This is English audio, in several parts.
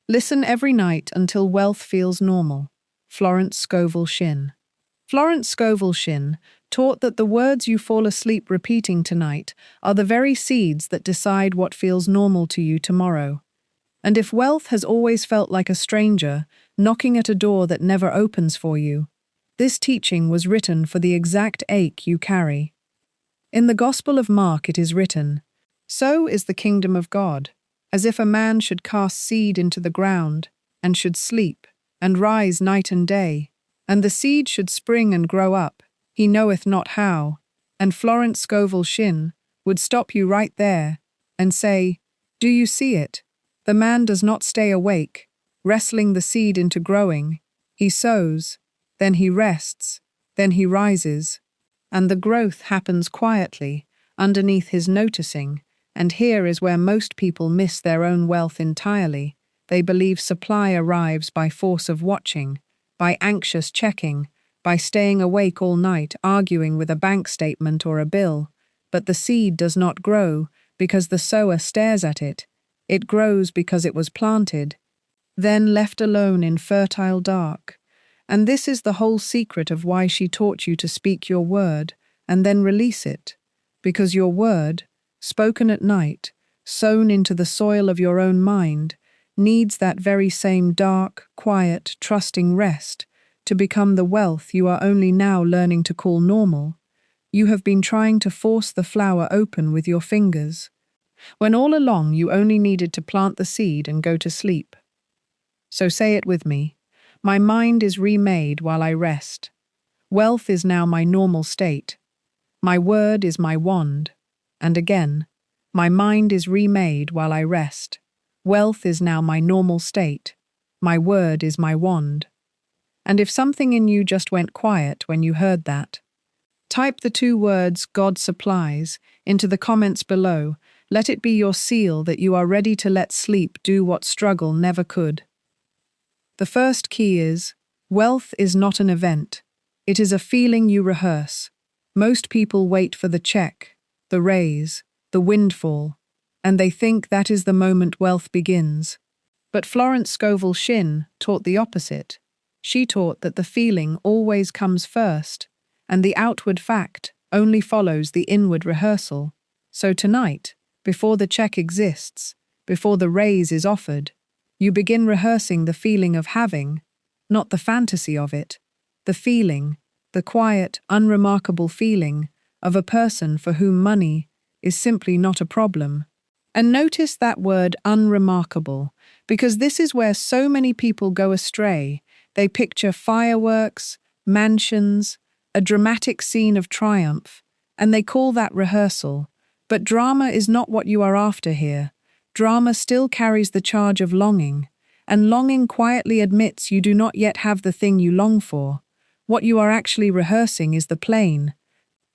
Listen every night until wealth feels normal. Florence Scovel Shinn. Florence Scovel Shinn taught that the words you fall asleep repeating tonight are the very seeds that decide what feels normal to you tomorrow. And if wealth has always felt like a stranger, knocking at a door that never opens for you, this teaching was written for the exact ache you carry. In the Gospel of Mark it is written, "So is the kingdom of God, as if a man should cast seed into the ground, and should sleep, and rise night and day, and the seed should spring and grow up, he knoweth not how." And Florence Scovel Shinn would stop you right there and say, "Do you see it? The man does not stay awake, wrestling the seed into growing. He sows, then he rests, then he rises. And the growth happens quietly, underneath his noticing. And here is where most people miss their own wealth entirely. They believe supply arrives by force of watching, by anxious checking, by staying awake all night arguing with a bank statement or a bill. But the seed does not grow because the sower stares at it. It grows because it was planted, then left alone in fertile dark. And this is the whole secret of why she taught you to speak your word and then release it. Because your word, spoken at night, sown into the soil of your own mind, needs that very same dark, quiet, trusting rest to become the wealth you are only now learning to call normal. You have been trying to force the flower open with your fingers, when all along you only needed to plant the seed and go to sleep. So say it with me. My mind is remade while I rest. Wealth is now my normal state. My word is my wand. And again, my mind is remade while I rest. Wealth is now my normal state. My word is my wand. And if something in you just went quiet when you heard that, type the 2 words "God supplies" into the comments below. Let it be your seal that you are ready to let sleep do what struggle never could. The first key is, wealth is not an event. It is a feeling you rehearse. Most people wait for the check, the raise, the windfall, and they think that is the moment wealth begins. But Florence Scovel Shinn taught the opposite. She taught that the feeling always comes first, and the outward fact only follows the inward rehearsal. So tonight, before the check exists, before the raise is offered, you begin rehearsing the feeling of having, not the fantasy of it, the feeling, the quiet, unremarkable feeling of a person for whom money is simply not a problem. And notice that word unremarkable, because this is where so many people go astray. They picture fireworks, mansions, a dramatic scene of triumph, and they call that rehearsal. But drama is not what you are after here. Drama still carries the charge of longing, and longing quietly admits you do not yet have the thing you long for. What you are actually rehearsing is the plain,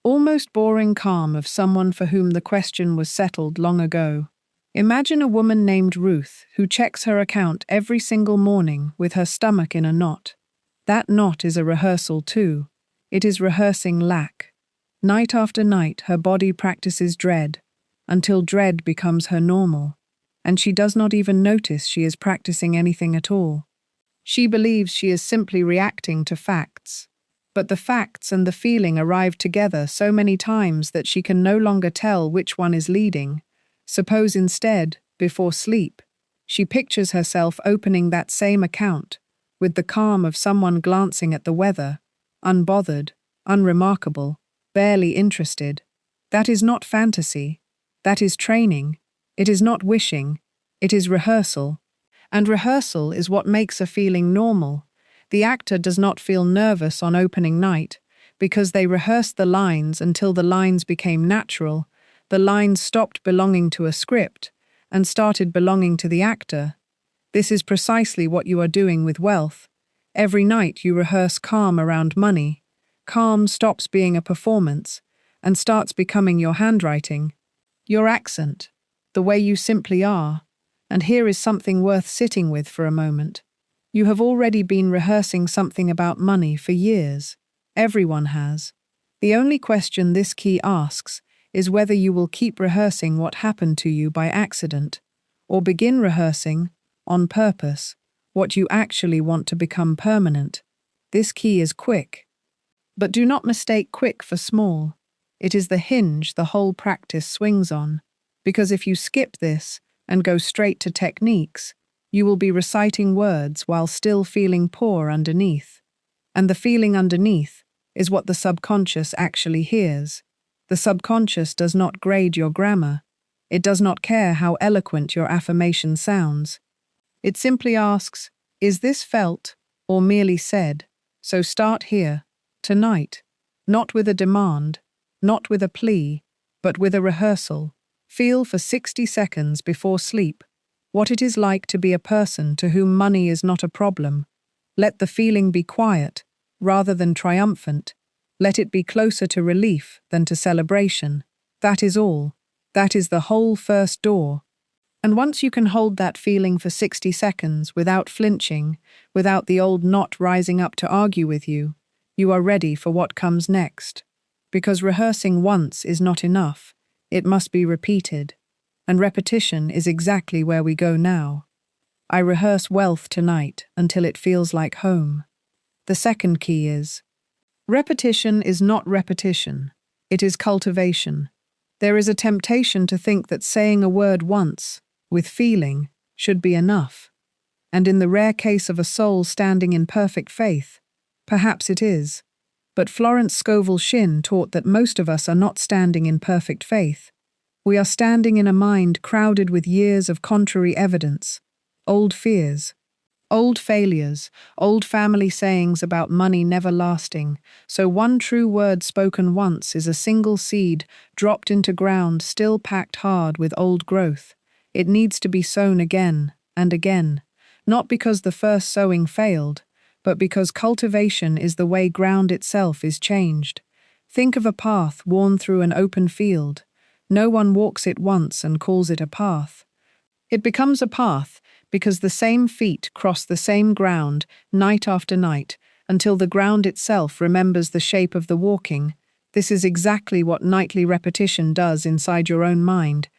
almost boring calm of someone for whom the question was settled long ago. Imagine a woman named Ruth who checks her account every single morning with her stomach in a knot. That knot is a rehearsal too. It is rehearsing lack. Night after night, her body practices dread, until dread becomes her normal. And she does not even notice she is practicing anything at all. She believes she is simply reacting to facts. But the facts and the feeling arrive together so many times that she can no longer tell which one is leading. Suppose instead, before sleep, she pictures herself opening that same account, with the calm of someone glancing at the weather, unbothered, unremarkable, barely interested. That is not fantasy. That is training. It is not wishing, it is rehearsal. And rehearsal is what makes a feeling normal. The actor does not feel nervous on opening night because they rehearsed the lines until the lines became natural. The lines stopped belonging to a script and started belonging to the actor. This is precisely what you are doing with wealth. Every night you rehearse calm around money. Calm stops being a performance and starts becoming your handwriting, your accent, the way you simply are. And here is something worth sitting with for a moment. You have already been rehearsing something about money for years. Everyone has. The only question this key asks is whether you will keep rehearsing what happened to you by accident, or begin rehearsing on purpose, what you actually want to become permanent. This key is quick. But do not mistake quick for small. It is the hinge the whole practice swings on, because if you skip this and go straight to techniques, you will be reciting words while still feeling poor underneath. And the feeling underneath is what the subconscious actually hears. The subconscious does not grade your grammar. It does not care how eloquent your affirmation sounds. It simply asks, is this felt or merely said? So start here, tonight, not with a demand, not with a plea, but with a rehearsal. Feel for 60 seconds before sleep what it is like to be a person to whom money is not a problem. Let the feeling be quiet, rather than triumphant. Let it be closer to relief than to celebration. That is all. That is the whole first door. And once you can hold that feeling for 60 seconds without flinching, without the old knot rising up to argue with you, you are ready for what comes next. Because rehearsing once is not enough. It must be repeated. And repetition is exactly where we go now. I rehearse wealth tonight until it feels like home. The second key is, repetition is not repetition. It is cultivation. There is a temptation to think that saying a word once, with feeling, should be enough. And in the rare case of a soul standing in perfect faith, perhaps it is. But Florence Scovel Shinn taught that most of us are not standing in perfect faith. We are standing in a mind crowded with years of contrary evidence, old fears, old failures, old family sayings about money never lasting. So one true word spoken once is a single seed dropped into ground still packed hard with old growth. It needs to be sown again and again, not because the first sowing failed, but because cultivation is the way ground itself is changed. Think of a path worn through an open field. No one walks it once and calls it a path. It becomes a path because the same feet cross the same ground night after night until the ground itself remembers the shape of the walking. This is exactly what nightly repetition does inside your own mind.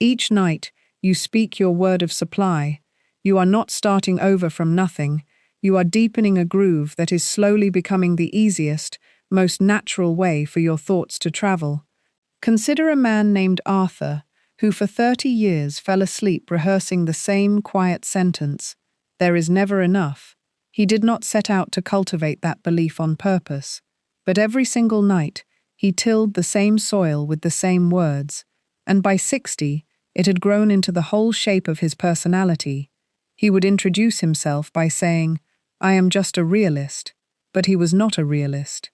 Each night, you speak your word of supply. You are not starting over from nothing. You are deepening a groove that is slowly becoming the easiest, most natural way for your thoughts to travel. Consider a man named Arthur, who for 30 years fell asleep rehearsing the same quiet sentence, "There is never enough." He did not set out to cultivate that belief on purpose, but every single night he tilled the same soil with the same words, and by 60, it had grown into the whole shape of his personality. He would introduce himself by saying, "I am just a realist," but he was not a realist.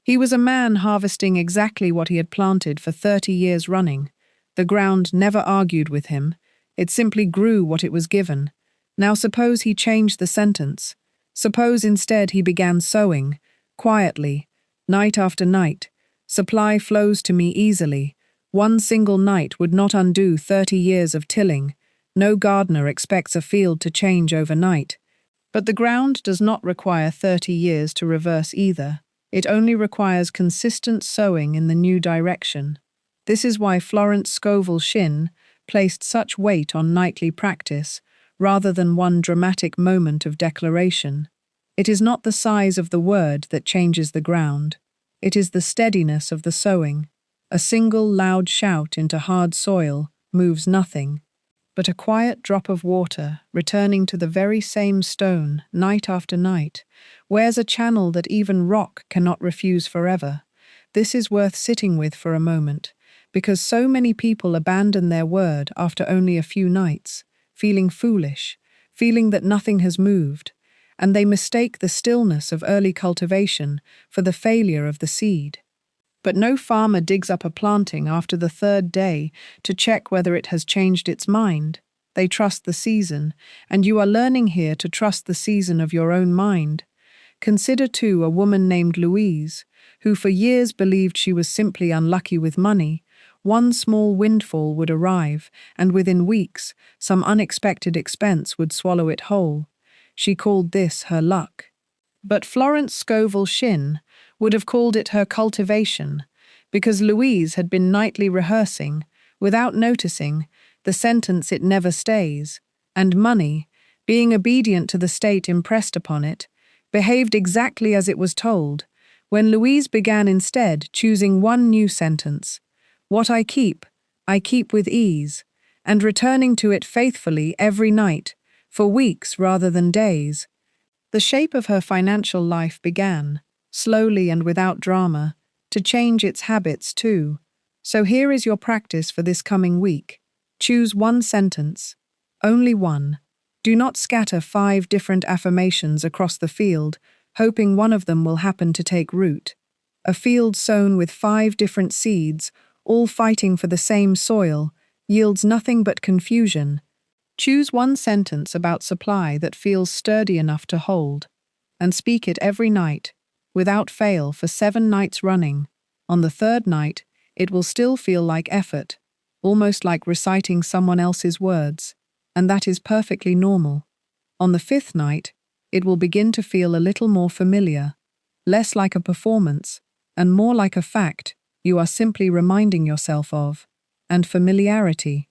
He was a man harvesting exactly what he had planted for 30 years running. The ground never argued with him. It simply grew what it was given. Now suppose he changed the sentence. Suppose instead he began sowing, quietly, night after night. Supply flows to me easily. One single night would not undo 30 years of tilling. No gardener expects a field to change overnight. But the ground does not require 30 years to reverse either. It only requires consistent sowing in the new direction. This is why Florence Scovel Shinn placed such weight on nightly practice, rather than one dramatic moment of declaration. It is not the size of the word that changes the ground. It is the steadiness of the sowing. A single loud shout into hard soil moves nothing. But a quiet drop of water, returning to the very same stone, night after night, wears a channel that even rock cannot refuse forever. This is worth sitting with for a moment, because so many people abandon their word after only a few nights, feeling foolish, feeling that nothing has moved, and they mistake the stillness of early cultivation for the failure of the seed. But no farmer digs up a planting after the third day to check whether it has changed its mind. They trust the season, and you are learning here to trust the season of your own mind. Consider too a woman named Louise, who for years believed she was simply unlucky with money. One small windfall would arrive, and within weeks, some unexpected expense would swallow it whole. She called this her luck. But Florence Scovel Shinn would have called it her cultivation, because Louise had been nightly rehearsing, without noticing, the sentence "it never stays," and money, being obedient to the state impressed upon it, behaved exactly as it was told, when Louise began instead choosing one new sentence, "What I keep with ease," and returning to it faithfully every night, for weeks rather than days. The shape of her financial life began, slowly and without drama, to change its habits too. So here is your practice for this coming week. Choose one sentence, only one. Do not scatter 5 different affirmations across the field, hoping one of them will happen to take root. A field sown with 5 different seeds, all fighting for the same soil, yields nothing but confusion. Choose one sentence about supply that feels sturdy enough to hold, and speak it every night, without fail, for 7 nights running. On the 3rd night, it will still feel like effort, almost like reciting someone else's words, and that is perfectly normal. On the 5th night, it will begin to feel a little more familiar, less like a performance, and more like a fact you are simply reminding yourself of. And familiarity,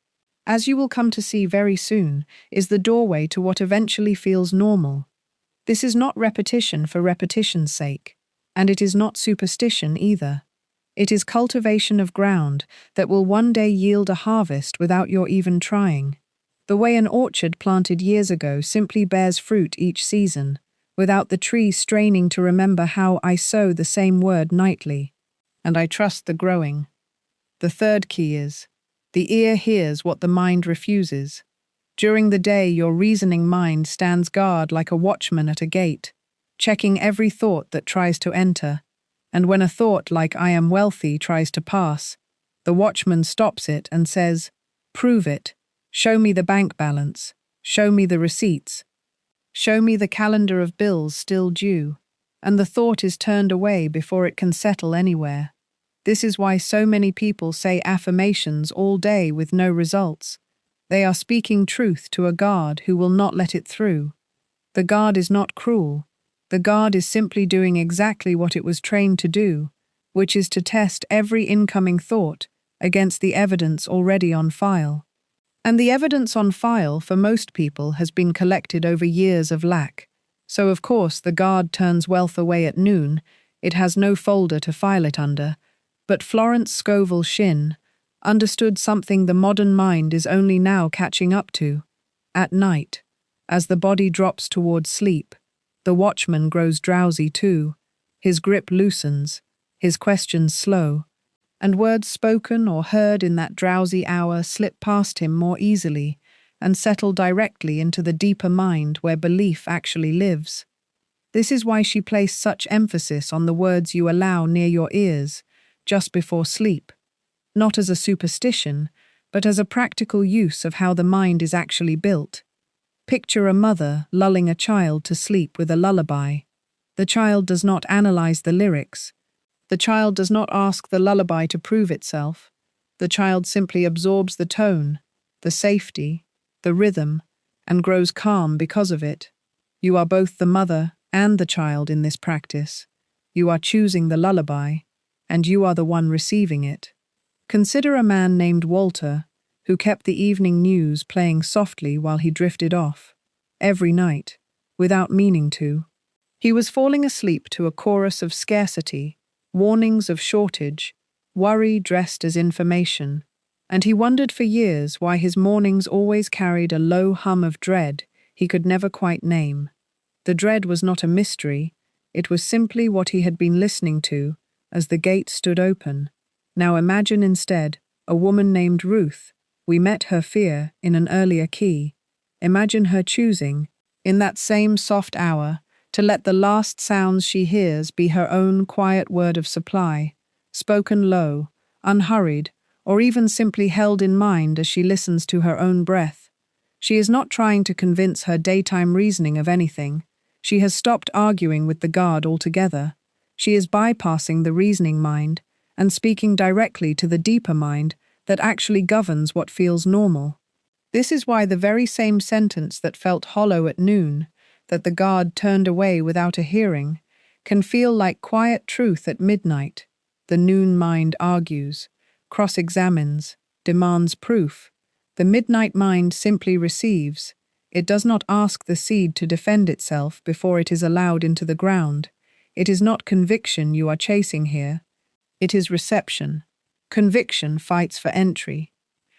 as you will come to see very soon, is the doorway to what eventually feels normal. This is not repetition for repetition's sake, and it is not superstition either. It is cultivation of ground that will one day yield a harvest without your even trying. The way an orchard planted years ago simply bears fruit each season, without the tree straining to remember how I sow the same word nightly. And I trust the growing. The 3rd key is, the ear hears what the mind refuses. During the day, your reasoning mind stands guard like a watchman at a gate, checking every thought that tries to enter. And when a thought like "I am wealthy" tries to pass, the watchman stops it and says, "Prove it. Show me the bank balance. Show me the receipts. Show me the calendar of bills still due." And the thought is turned away before it can settle anywhere. This is why so many people say affirmations all day with no results. They are speaking truth to a guard who will not let it through. The guard is not cruel. The guard is simply doing exactly what it was trained to do, which is to test every incoming thought against the evidence already on file. And the evidence on file for most people has been collected over years of lack. So of course the guard turns wealth away at noon. It has no folder to file it under. But Florence Scovel Shinn understood something the modern mind is only now catching up to. At night, as the body drops towards sleep, the watchman grows drowsy too. His grip loosens, his questions slow, and words spoken or heard in that drowsy hour slip past him more easily and settle directly into the deeper mind where belief actually lives. This is why she placed such emphasis on the words you allow near your ears, just before sleep, not as a superstition, but as a practical use of how the mind is actually built. Picture a mother lulling a child to sleep with a lullaby. The child does not analyze the lyrics. The child does not ask the lullaby to prove itself. The child simply absorbs the tone, the safety, the rhythm, and grows calm because of it. You are both the mother and the child in this practice. You are choosing the lullaby, and you are the one receiving it. Consider a man named Walter, who kept the evening news playing softly while he drifted off, every night, without meaning to. He was falling asleep to a chorus of scarcity, warnings of shortage, worry dressed as information, and he wondered for years why his mornings always carried a low hum of dread he could never quite name. The dread was not a mystery, it was simply what he had been listening to as the gate stood open. Now imagine instead a woman named Ruth. We met her fear in an earlier key. Imagine her choosing, in that same soft hour, to let the last sounds she hears be her own quiet word of supply, spoken low, unhurried, or even simply held in mind as she listens to her own breath. She is not trying to convince her daytime reasoning of anything. She has stopped arguing with the guard altogether. She is bypassing the reasoning mind and speaking directly to the deeper mind that actually governs what feels normal. This is why the very same sentence that felt hollow at noon, that the guard turned away without a hearing, can feel like quiet truth at midnight. The noon mind argues, cross-examines, demands proof. The midnight mind simply receives. It does not ask the seed to defend itself before it is allowed into the ground. It is not conviction you are chasing here. It is reception. Conviction fights for entry.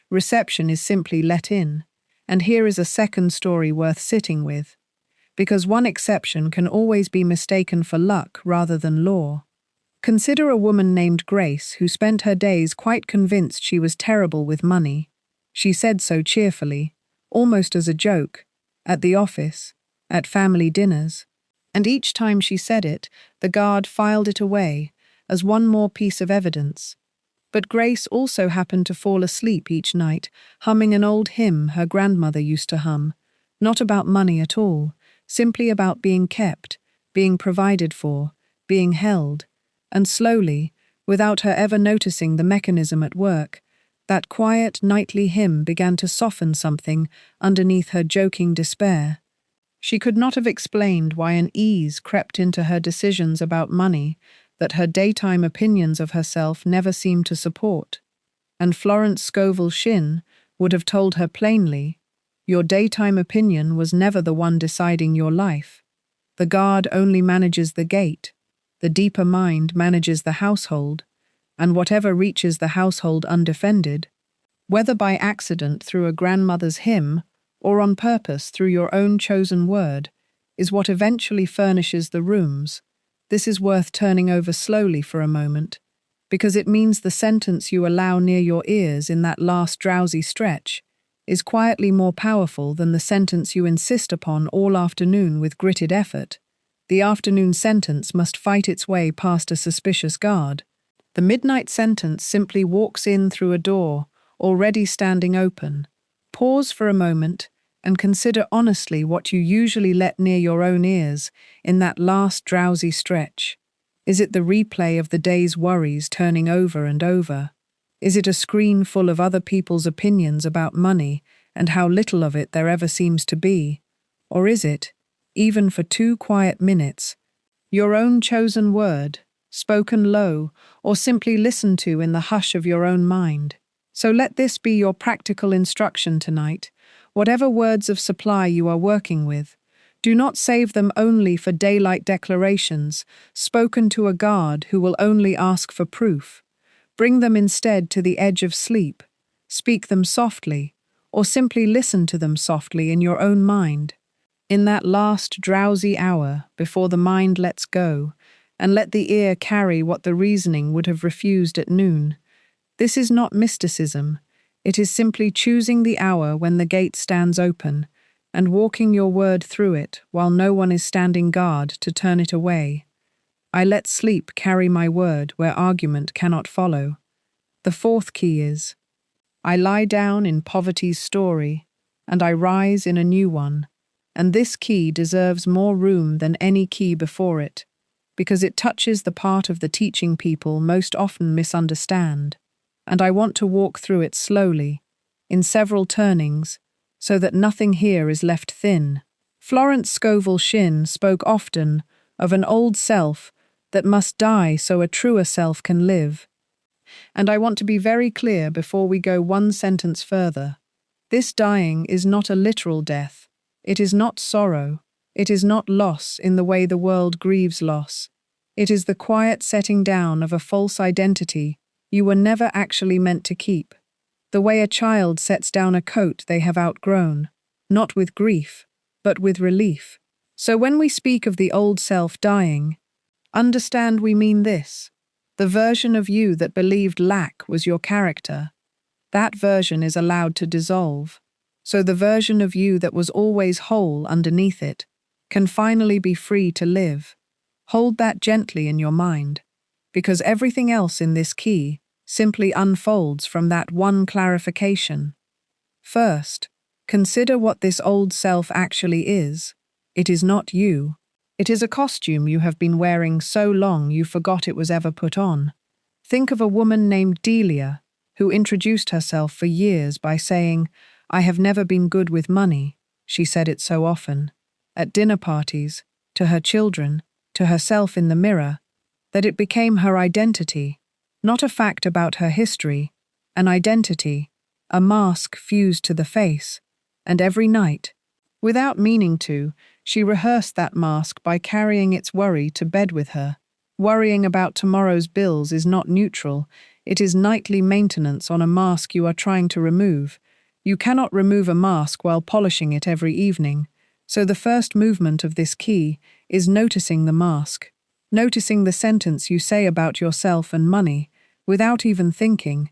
Reception is simply let in. And here is a second story worth sitting with. Because one exception can always be mistaken for luck rather than law. Consider a woman named Grace who spent her days quite convinced she was terrible with money. She said so cheerfully, almost as a joke, at the office, at family dinners. And each time she said it, the guard filed it away as one more piece of evidence. But Grace also happened to fall asleep each night, humming an old hymn her grandmother used to hum, not about money at all, simply about being kept, being provided for, being held. And slowly, without her ever noticing the mechanism at work, that quiet nightly hymn began to soften something underneath her joking despair. She could not have explained why an ease crept into her decisions about money that her daytime opinions of herself never seemed to support. And Florence Scovel Shinn would have told her plainly, your daytime opinion was never the one deciding your life. The guard only manages the gate. The deeper mind manages the household, and whatever reaches the household undefended, whether by accident through a grandmother's hymn or on purpose through your own chosen word, is what eventually furnishes the rooms. This is worth turning over slowly for a moment, because it means the sentence you allow near your ears in that last drowsy stretch is quietly more powerful than the sentence you insist upon all afternoon with gritted effort. The afternoon sentence must fight its way past a suspicious guard. The midnight sentence simply walks in through a door, already standing open. Pause for a moment and consider honestly what you usually let near your own ears in that last drowsy stretch. Is it the replay of the day's worries turning over and over? Is it a screen full of other people's opinions about money and how little of it there ever seems to be? Or is it, even for 2 quiet minutes, your own chosen word, spoken low or simply listened to in the hush of your own mind? So let this be your practical instruction tonight. Whatever words of supply you are working with, do not save them only for daylight declarations spoken to a guard who will only ask for proof. Bring them instead to the edge of sleep. Speak them softly, or simply listen to them softly in your own mind. In that last drowsy hour before the mind lets go, and let the ear carry what the reasoning would have refused at noon. This is not mysticism. It is simply choosing the hour when the gate stands open, and walking your word through it while no one is standing guard to turn it away. I let sleep carry my word where argument cannot follow. The 4th key is, I lie down in poverty's story, and I rise in a new one. And this key deserves more room than any key before it, because it touches the part of the teaching people most often misunderstand. And I want to walk through it slowly, in several turnings, so that nothing here is left thin. Florence Scovel Shinn spoke often of an old self that must die so a truer self can live. And I want to be very clear before we go one sentence further. This dying is not a literal death. It is not sorrow. It is not loss in the way the world grieves loss. It is the quiet setting down of a false identity you were never actually meant to keep. The way a child sets down a coat they have outgrown, not with grief, but with relief. So when we speak of the old self dying, understand we mean this. The version of you that believed lack was your character, that version is allowed to dissolve. So the version of you that was always whole underneath it can finally be free to live. Hold that gently in your mind, because everything else in this key simply unfolds from that one clarification. First, consider what this old self actually is. It is not you. It is a costume you have been wearing so long you forgot it was ever put on. Think of a woman named Delia, who introduced herself for years by saying, I have never been good with money. She said it so often. At dinner parties, to her children, to herself in the mirror, that it became her identity, not a fact about her history, an identity, a mask fused to the face. And every night, Without meaning to, she rehearsed that mask by carrying its worry to bed with her. Worrying about tomorrow's bills is not neutral, it is nightly maintenance on a mask you are trying to remove. You cannot remove a mask while polishing it every evening. So the first movement of this key is noticing the mask. Noticing the sentence you say about yourself and money, without even thinking.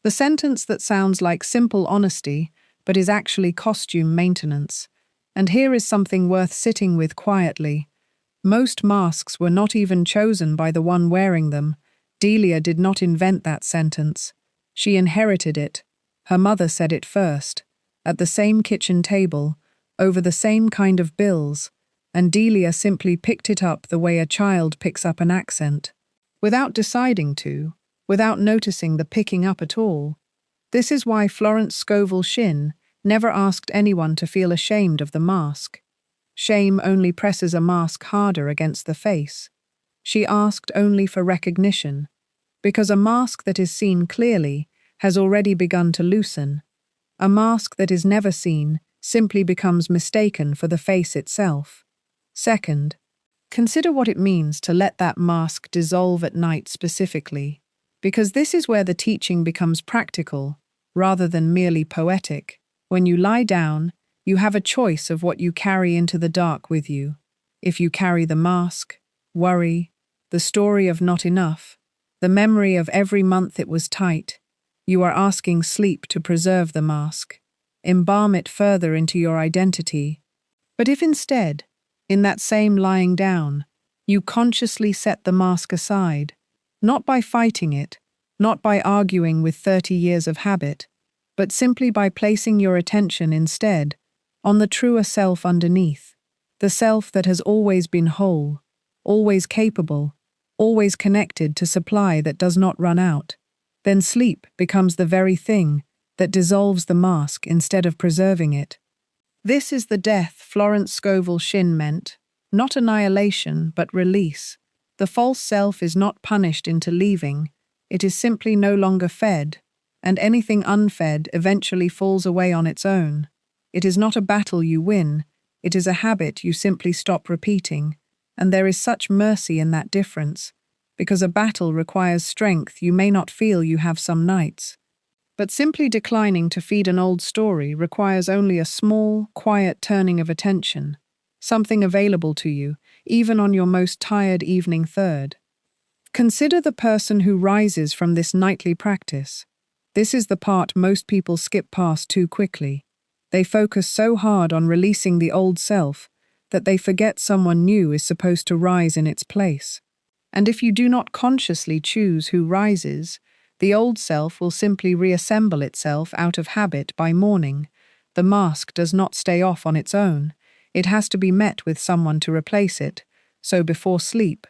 The sentence that sounds like simple honesty, but is actually costume maintenance. And here is something worth sitting with quietly. Most masks were not even chosen by the one wearing them. Delia did not invent that sentence. She inherited it. Her mother said it first, at the same kitchen table, over the same kind of bills, and Delia simply picked it up the way a child picks up an accent. Without deciding to, without noticing the picking up at all. This is why Florence Scovel Shinn never asked anyone to feel ashamed of the mask. Shame only presses a mask harder against the face. She asked only for recognition, because a mask that is seen clearly has already begun to loosen. A mask that is never seen simply becomes mistaken for the face itself. Second, consider what it means to let that mask dissolve at night specifically, because this is where the teaching becomes practical, rather than merely poetic. When you lie down, you have a choice of what you carry into the dark with you. If you carry the mask, worry, the story of not enough, the memory of every month it was tight, you are asking sleep to preserve the mask, embalm it further into your identity. But if instead, in that same lying down, you consciously set the mask aside, not by fighting it, not by arguing with 30 years of habit, but simply by placing your attention instead on the truer self underneath, the self that has always been whole, always capable, always connected to supply that does not run out, then sleep becomes the very thing that dissolves the mask instead of preserving it. This is the death Florence Scovel Shinn meant, not annihilation but release. The false self is not punished into leaving, it is simply no longer fed, and anything unfed eventually falls away on its own. It is not a battle you win, it is a habit you simply stop repeating, and there is such mercy in that difference, because a battle requires strength you may not feel you have some nights. But simply declining to feed an old story requires only a small, quiet turning of attention, something available to you, even on your most tired evening third. Consider the person who rises from this nightly practice. This is the part most people skip past too quickly. They focus so hard on releasing the old self that they forget someone new is supposed to rise in its place. And if you do not consciously choose who rises, the old self will simply reassemble itself out of habit by morning. The mask does not stay off on its own. It has to be met with someone to replace it. So before sleep,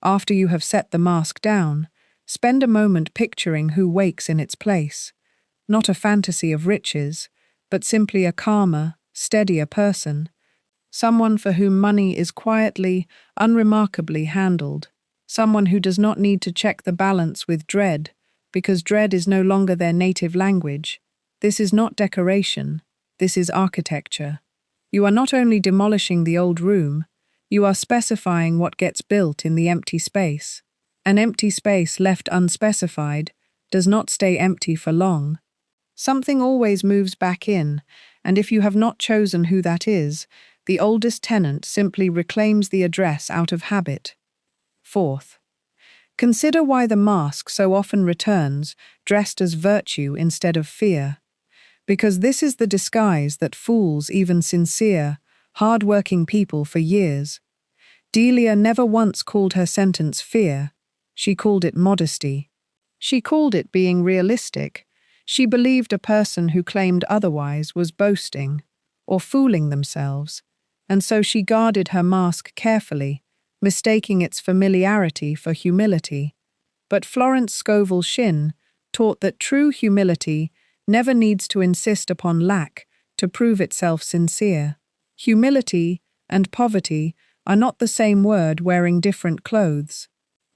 after you have set the mask down, spend a moment picturing who wakes in its place. Not a fantasy of riches, but simply a calmer, steadier person. Someone for whom money is quietly, unremarkably handled. Someone who does not need to check the balance with dread, because dread is no longer their native language. This is not decoration, this is architecture. You are not only demolishing the old room, you are specifying what gets built in the empty space. An empty space left unspecified does not stay empty for long. Something always moves back in, and if you have not chosen who that is, the oldest tenant simply reclaims the address out of habit. Fourth, consider why the mask so often returns, dressed as virtue instead of fear. Because this is the disguise that fools even sincere, hard-working people for years. Delia never once called her sentence fear. She called it modesty. She called it being realistic. She believed a person who claimed otherwise was boasting or fooling themselves, and so she guarded her mask carefully, mistaking its familiarity for humility. But Florence Scovel Shinn taught that true humility never needs to insist upon lack to prove itself sincere. Humility and poverty are not the same word wearing different clothes.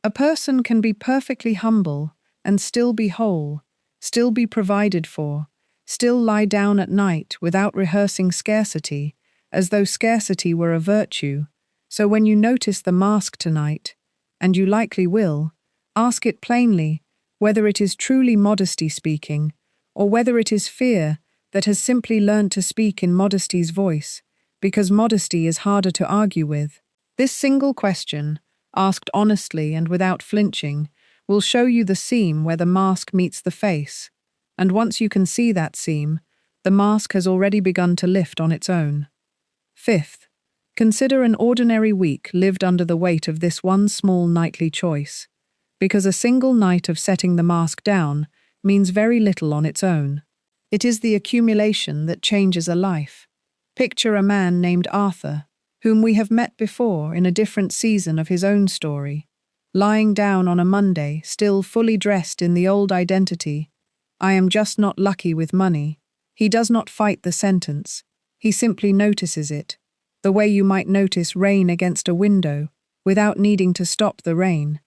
A person can be perfectly humble and still be whole, still be provided for, still lie down at night without rehearsing scarcity, as though scarcity were a virtue. So when you notice the mask tonight, and you likely will, ask it plainly whether it is truly modesty speaking, or whether it is fear that has simply learned to speak in modesty's voice, because modesty is harder to argue with. This single question, asked honestly and without flinching, will show you the seam where the mask meets the face, and once you can see that seam, the mask has already begun to lift on its own. Fifth, consider an ordinary week lived under the weight of this one small nightly choice, because a single night of setting the mask down means very little on its own. It is the accumulation that changes a life. Picture a man named Arthur, whom we have met before in a different season of his own story, lying down on a Monday, still fully dressed in the old identity. I am just not lucky with money. He does not fight the sentence. He simply notices it, the way you might notice rain against a window, without needing to stop the rain.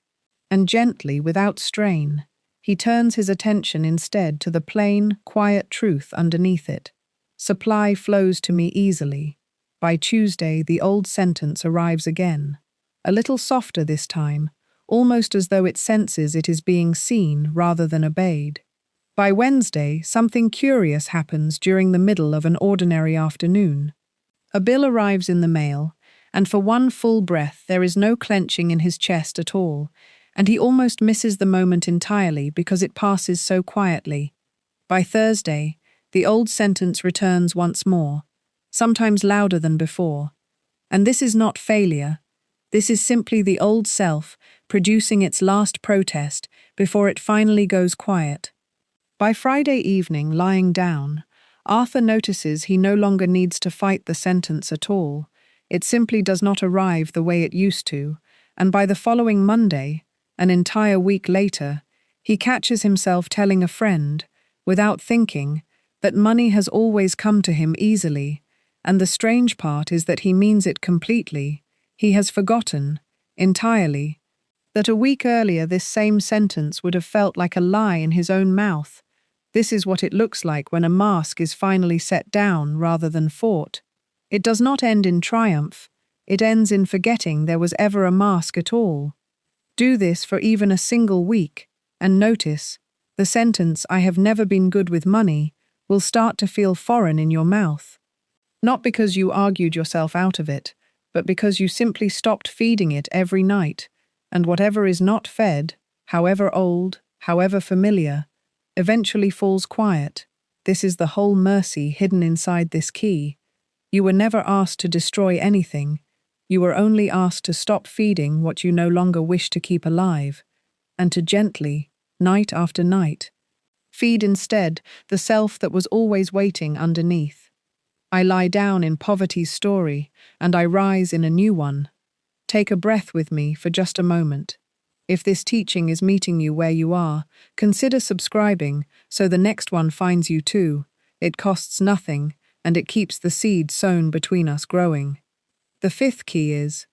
And gently, without strain, he turns his attention instead to the plain, quiet truth underneath it. Supply flows to me easily. By Tuesday, the old sentence arrives again, a little softer this time, almost as though it senses it is being seen rather than obeyed. By Wednesday, something curious happens during the middle of an ordinary afternoon. A bill arrives in the mail, and for one full breath there is no clenching in his chest at all, and he almost misses the moment entirely because it passes so quietly. By Thursday, the old sentence returns once more, sometimes louder than before. And this is not failure. This is simply the old self producing its last protest before it finally goes quiet. By Friday evening, lying down, Arthur notices he no longer needs to fight the sentence at all. It simply does not arrive the way it used to, and by the following Monday, an entire week later, he catches himself telling a friend, without thinking, that money has always come to him easily, and the strange part is that he means it completely. He has forgotten, entirely, that a week earlier this same sentence would have felt like a lie in his own mouth. This is what it looks like when a mask is finally set down rather than fought. It does not end in triumph. It ends in forgetting there was ever a mask at all. Do this for even a single week, and notice, the sentence, "I have never been good with money," will start to feel foreign in your mouth. Not because you argued yourself out of it, but because you simply stopped feeding it every night, and whatever is not fed, however old, however familiar, eventually falls quiet. This is the whole mercy hidden inside this key. You were never asked to destroy anything. You were only asked to stop feeding what you no longer wish to keep alive, and to gently, night after night, feed instead the self that was always waiting underneath. I lie down in poverty's story, and I rise in a new one. Take a breath with me for just a moment. If this teaching is meeting you where you are, consider subscribing so the next one finds you too. It costs nothing, and it keeps the seed sown between us growing. The fifth key is,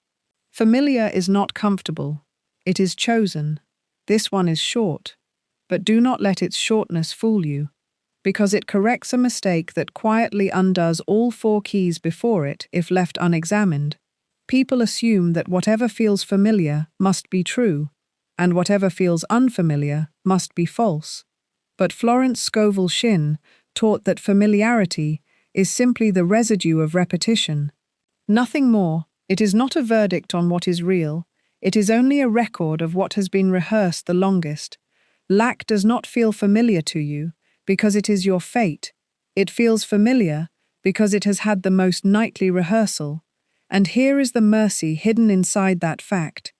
familiar is not comfortable. It is chosen. This one is short, but do not let its shortness fool you, because it corrects a mistake that quietly undoes all 4 keys before it if left unexamined. People assume that whatever feels familiar must be true, and whatever feels unfamiliar must be false. But Florence Scovel Shinn taught that familiarity is simply the residue of repetition. Nothing more. It is not a verdict on what is real. It is only a record of what has been rehearsed the longest. Lack does not feel familiar to you because it is your fate. It feels familiar because it has had the most nightly rehearsal. And here is the mercy hidden inside that fact.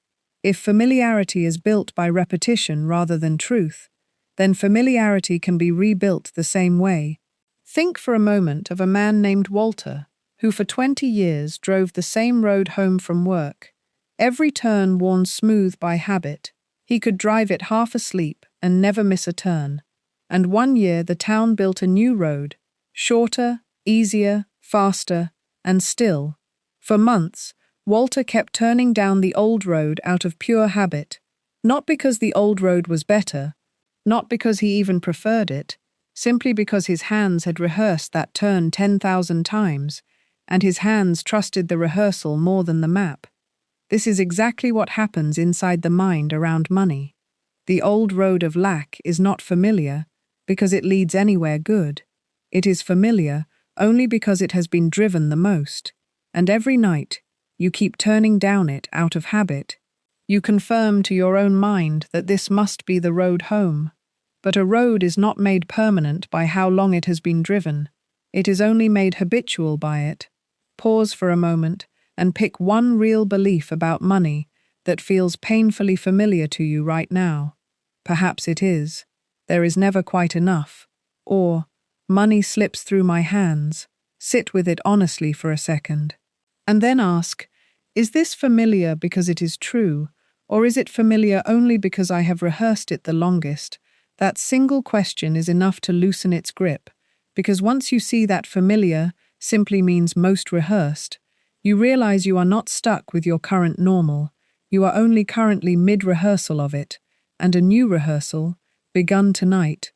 If familiarity is built by repetition rather than truth, then familiarity can be rebuilt the same way. Think for a moment of a man named Walter, who for 20 years drove the same road home from work, every turn worn smooth by habit. He could drive it half asleep and never miss a turn. And one year the town built a new road, shorter, easier, faster, and still. For months, Walter kept turning down the old road out of pure habit, not because the old road was better, not because he even preferred it, simply because his hands had rehearsed that turn 10,000 times. and his hands trusted the rehearsal more than the map. This is exactly what happens inside the mind around money. The old road of lack is not familiar because it leads anywhere good. It is familiar only because it has been driven the most. And every night, you keep turning down it out of habit. You confirm to your own mind that this must be the road home. But a road is not made permanent by how long it has been driven. It is only made habitual by it. Pause for a moment and pick one real belief about money that feels painfully familiar to you right now. Perhaps it is, there is never quite enough. Or, money slips through my hands. Sit with it honestly for a second. And then ask, is this familiar because it is true, or is it familiar only because I have rehearsed it the longest? That single question is enough to loosen its grip, because once you see that familiar simply means most rehearsed, you realize you are not stuck with your current normal. You are only currently mid-rehearsal of it, and a new rehearsal, begun tonight,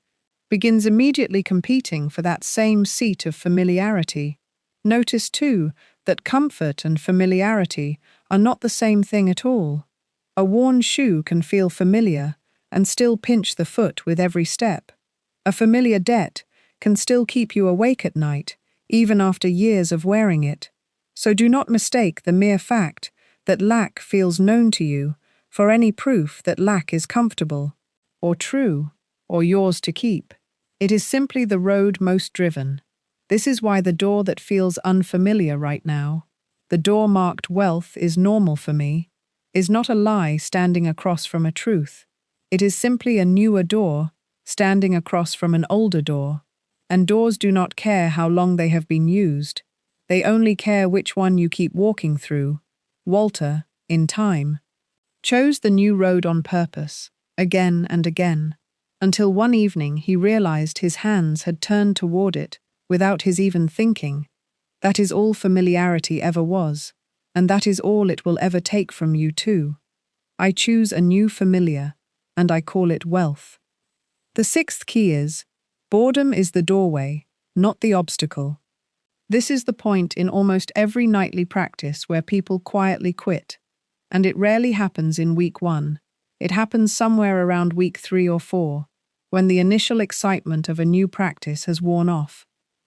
begins immediately competing for that same seat of familiarity. Notice, too, that comfort and familiarity are not the same thing at all. A worn shoe can feel familiar and still pinch the foot with every step. A familiar debt can still keep you awake at night, even after years of wearing it. So do not mistake the mere fact that lack feels known to you for any proof that lack is comfortable, or true, or yours to keep. It is simply the road most driven. This is why the door that feels unfamiliar right now, the door marked wealth is normal for me, is not a lie standing across from a truth. It is simply a newer door standing across from an older door. And doors do not care how long they have been used. They only care which one you keep walking through. Walter, in time, chose the new road on purpose, again and again, until one evening he realized his hands had turned toward it without his even thinking. That is all familiarity ever was, and that is all it will ever take from you too. I choose a new familiar, and I call it wealth. The sixth key is, boredom is the doorway, not the obstacle. This is the point in almost every nightly practice where people quietly quit, and it rarely happens in week 1. It happens somewhere around week 3 or 4, when the initial excitement of a new practice has worn off,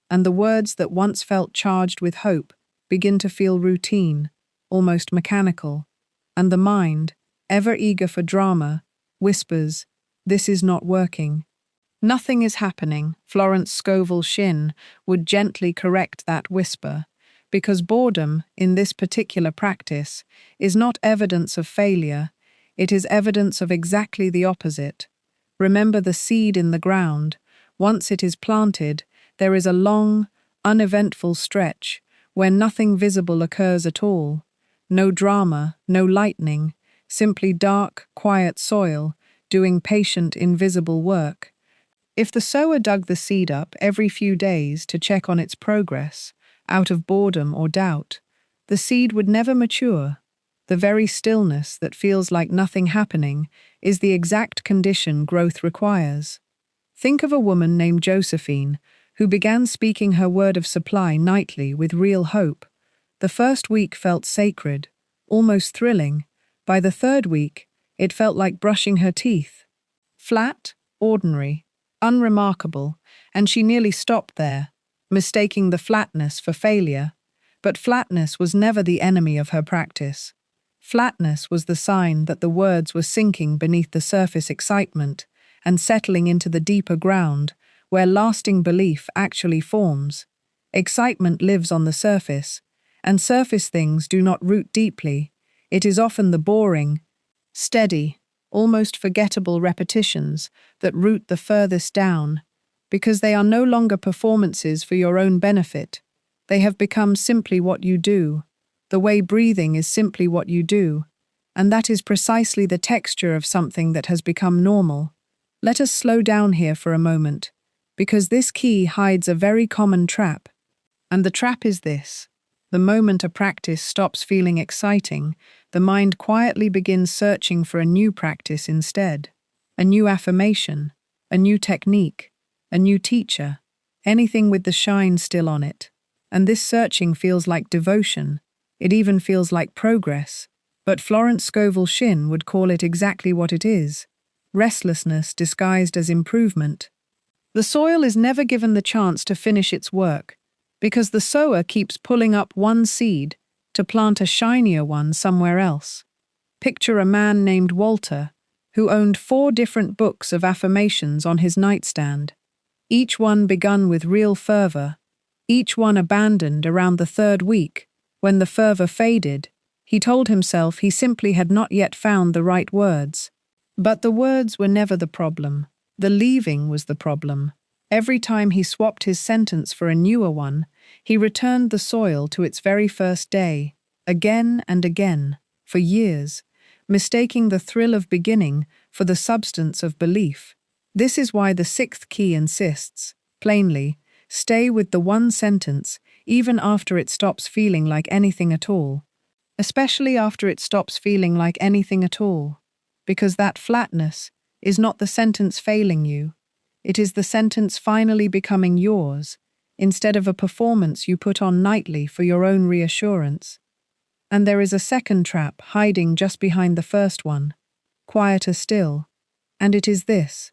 and the words that once felt charged with hope begin to feel routine, almost mechanical, and the mind, ever eager for drama, whispers, "This is not working." "Nothing is happening," Florence Scovel Shinn would gently correct that whisper, because boredom, in this particular practice, is not evidence of failure, it is evidence of exactly the opposite. Remember the seed in the ground. Once it is planted, there is a long, uneventful stretch where nothing visible occurs at all. No drama, no lightning, simply dark, quiet soil, doing patient, invisible work. If the sower dug the seed up every few days to check on its progress, out of boredom or doubt, the seed would never mature. The very stillness that feels like nothing happening is the exact condition growth requires. Think of a woman named Josephine, who began speaking her word of supply nightly with real hope. The first week felt sacred, almost thrilling. By the third week, it felt like brushing her teeth. Flat, ordinary, unremarkable, and she nearly stopped there, mistaking the flatness for failure. But flatness was never the enemy of her practice. Flatness was the sign that the words were sinking beneath the surface excitement and settling into the deeper ground where lasting belief actually forms. Excitement lives on the surface, and surface things do not root deeply. It is often the boring, steady, almost forgettable repetitions that root the furthest down, because they are no longer performances for your own benefit. They have become simply what you do. The way breathing is simply what you do, and that is precisely the texture of something that has become normal. Let us slow down here for a moment, because this key hides a very common trap. And the trap is this: the moment a practice stops feeling exciting, the mind quietly begins searching for a new practice instead. A new affirmation, a new technique, a new teacher, anything with the shine still on it. and this searching feels like devotion. It even feels like progress. But Florence Scovel Shinn would call it exactly what it is: restlessness disguised as improvement. The soil is never given the chance to finish its work, because the sower keeps pulling up one seed to plant a shinier one somewhere else. Picture a man named Walter, who owned 4 different books of affirmations on his nightstand, each one begun with real fervor, each one abandoned around the 3rd week. When the fervor faded, he told himself he simply had not yet found the right words. But the words were never the problem. The leaving was the problem. Every time he swapped his sentence for a newer one, he returned the soil to its very first day, again and again, for years, mistaking the thrill of beginning for the substance of belief. This is why the 6th key insists, plainly, stay with the one sentence even after it stops feeling like anything at all. Especially after it stops feeling like anything at all. Because that flatness is not the sentence failing you. It is the sentence finally becoming yours, instead of a performance you put on nightly for your own reassurance. And there is a second trap hiding just behind the first one, quieter still, and it is this.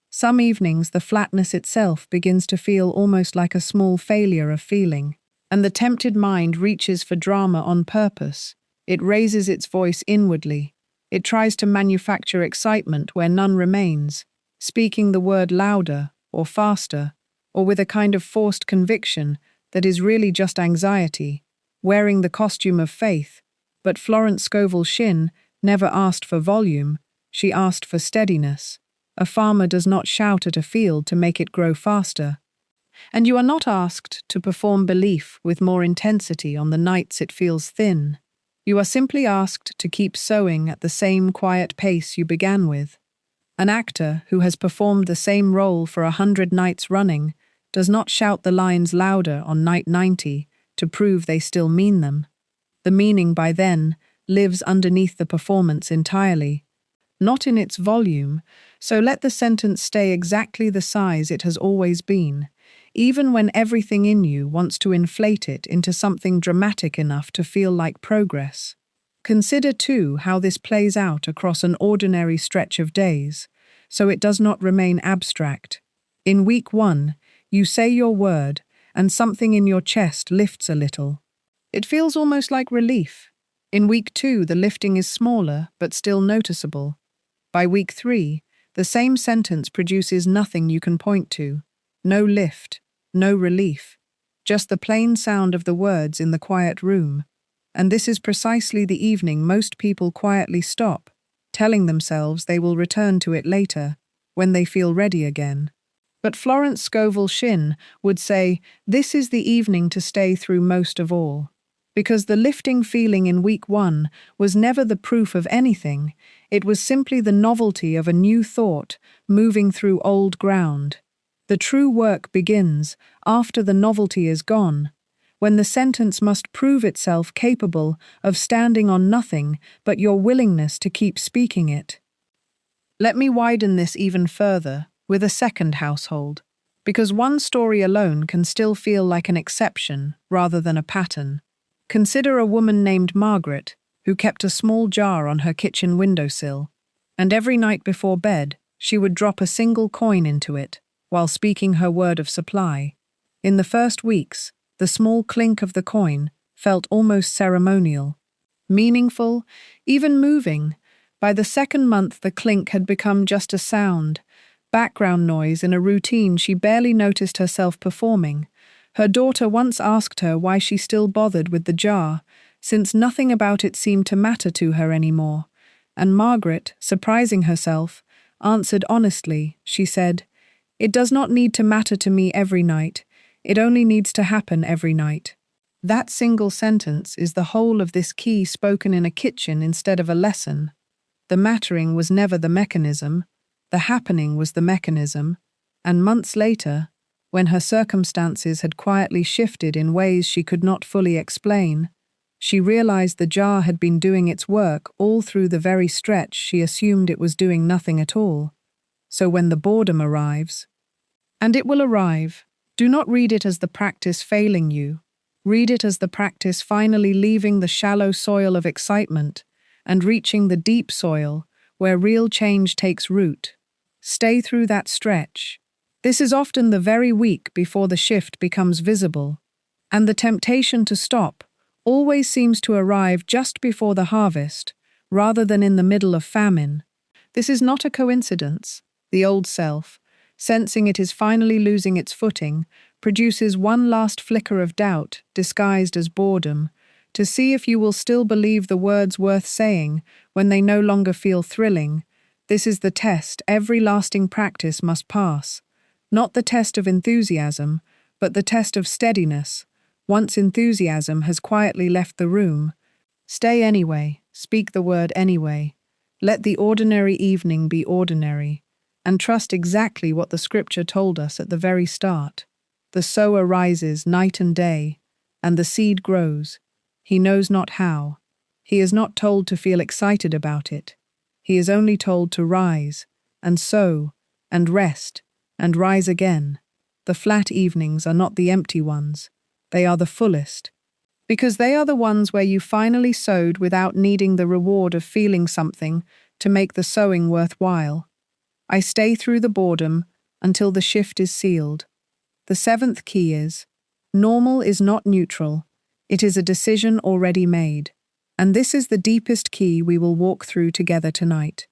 Some evenings the flatness itself begins to feel almost like a small failure of feeling, and the tempted mind reaches for drama on purpose. It raises its voice inwardly. It tries to manufacture excitement where none remains, speaking the word louder or faster, or with a kind of forced conviction that is really just anxiety, wearing the costume of faith. But Florence Scovel Shinn never asked for volume, she asked for steadiness. A farmer does not shout at a field to make it grow faster. And you are not asked to perform belief with more intensity on the nights it feels thin. You are simply asked to keep sowing at the same quiet pace you began with. An actor who has performed the same role for 100 nights running does not shout the lines louder on night 90 to prove they still mean them. The meaning by then lives underneath the performance entirely, not in its volume, so let the sentence stay exactly the size it has always been, even when everything in you wants to inflate it into something dramatic enough to feel like progress. Consider, too, how this plays out across an ordinary stretch of days, so it does not remain abstract. In week 1, you say your word, and something in your chest lifts a little. It feels almost like relief. In week 2, the lifting is smaller, but still noticeable. By week 3, the same sentence produces nothing you can point to. No lift, no relief, just the plain sound of the words in the quiet room. And this is precisely the evening most people quietly stop, telling themselves they will return to it later, when they feel ready again. But Florence Scovel Shinn would say this is the evening to stay through most of all. Because the lifting feeling in week 1 was never the proof of anything, it was simply the novelty of a new thought moving through old ground. The true work begins after the novelty is gone, when the sentence must prove itself capable of standing on nothing but your willingness to keep speaking it. Let me widen this even further with a second household, because one story alone can still feel like an exception rather than a pattern. Consider a woman named Margaret, who kept a small jar on her kitchen windowsill, and every night before bed she would drop a single coin into it, while speaking her word of supply. In the first weeks, the small clink of the coin felt almost ceremonial, meaningful, even moving. By the second month, the clink had become just a sound, background noise in a routine she barely noticed herself performing. Her daughter once asked her why she still bothered with the jar, since nothing about it seemed to matter to her anymore. And Margaret, surprising herself, answered honestly. She said, "It does not need to matter to me every night. It only needs to happen every night." That single sentence is the whole of this key spoken in a kitchen instead of a lesson. The mattering was never the mechanism, the happening was the mechanism, and months later, when her circumstances had quietly shifted in ways she could not fully explain, she realized the jar had been doing its work all through the very stretch she assumed it was doing nothing at all. So when the boredom arrives, and it will arrive, do not read it as the practice failing you. Read it as the practice finally leaving the shallow soil of excitement and reaching the deep soil where real change takes root. Stay through that stretch. This is often the very week before the shift becomes visible, and the temptation to stop always seems to arrive just before the harvest, rather than in the middle of famine. This is not a coincidence. The old self, sensing it is finally losing its footing, produces one last flicker of doubt, disguised as boredom, to see if you will still believe the words worth saying when they no longer feel thrilling. This is the test every lasting practice must pass. Not the test of enthusiasm, but the test of steadiness. Once enthusiasm has quietly left the room, stay anyway, speak the word anyway. Let the ordinary evening be ordinary, and trust exactly what the scripture told us at the very start. The sower rises night and day, and the seed grows. He knows not how. He is not told to feel excited about it. He is only told to rise, and sow, and rest, and rise again. The flat evenings are not the empty ones. They are the fullest, because they are the ones where you finally sowed without needing the reward of feeling something to make the sowing worthwhile. I stay through the boredom until the shift is sealed. The seventh key is, normal is not neutral, it is a decision already made. And this is the deepest key we will walk through together tonight.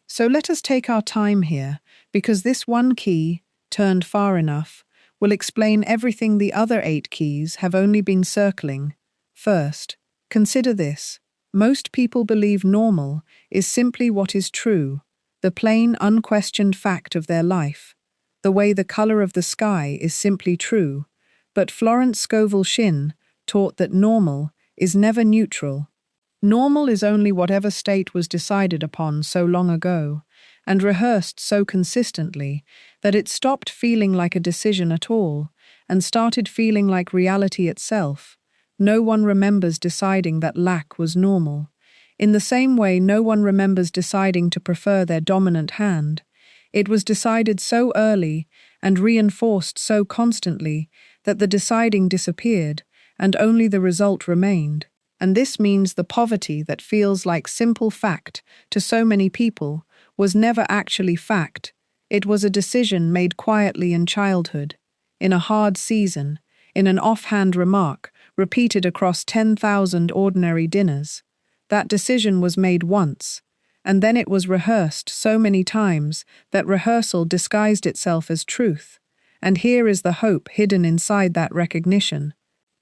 So let us take our time here, because this one key, turned far enough, will explain everything the other 8 keys have only been circling. First, consider this. Most people believe normal is simply what is true, the plain, unquestioned fact of their life. The way the color of the sky is simply true. But Florence Scovel Shinn taught that normal is never neutral. Normal is only whatever state was decided upon so long ago, and rehearsed so consistently that it stopped feeling like a decision at all, and started feeling like reality itself. No one remembers deciding that lack was normal. In the same way, no one remembers deciding to prefer their dominant hand. It was decided so early and reinforced so constantly that the deciding disappeared, and only the result remained. And this means the poverty that feels like simple fact to so many people was never actually fact. It was a decision made quietly in childhood, in a hard season, in an offhand remark repeated across 10,000 ordinary dinners. That decision was made once, and then it was rehearsed so many times that rehearsal disguised itself as truth. And here is the hope hidden inside that recognition.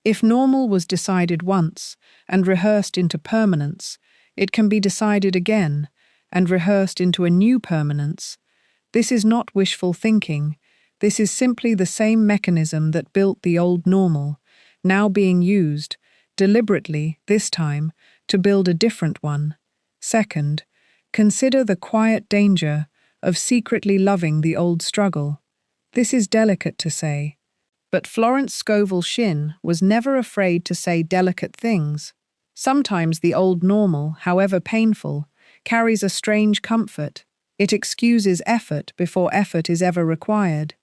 If normal was decided once and rehearsed into permanence, it can be decided again and rehearsed into a new permanence. This is not wishful thinking. This is simply the same mechanism that built the old normal, now being used, deliberately, this time, to build a different one. Second, consider the quiet danger of secretly loving the old struggle. This is delicate to say, but Florence Scovel Shinn was never afraid to say delicate things. Sometimes the old normal, however painful, carries a strange comfort. It excuses effort before effort is ever required.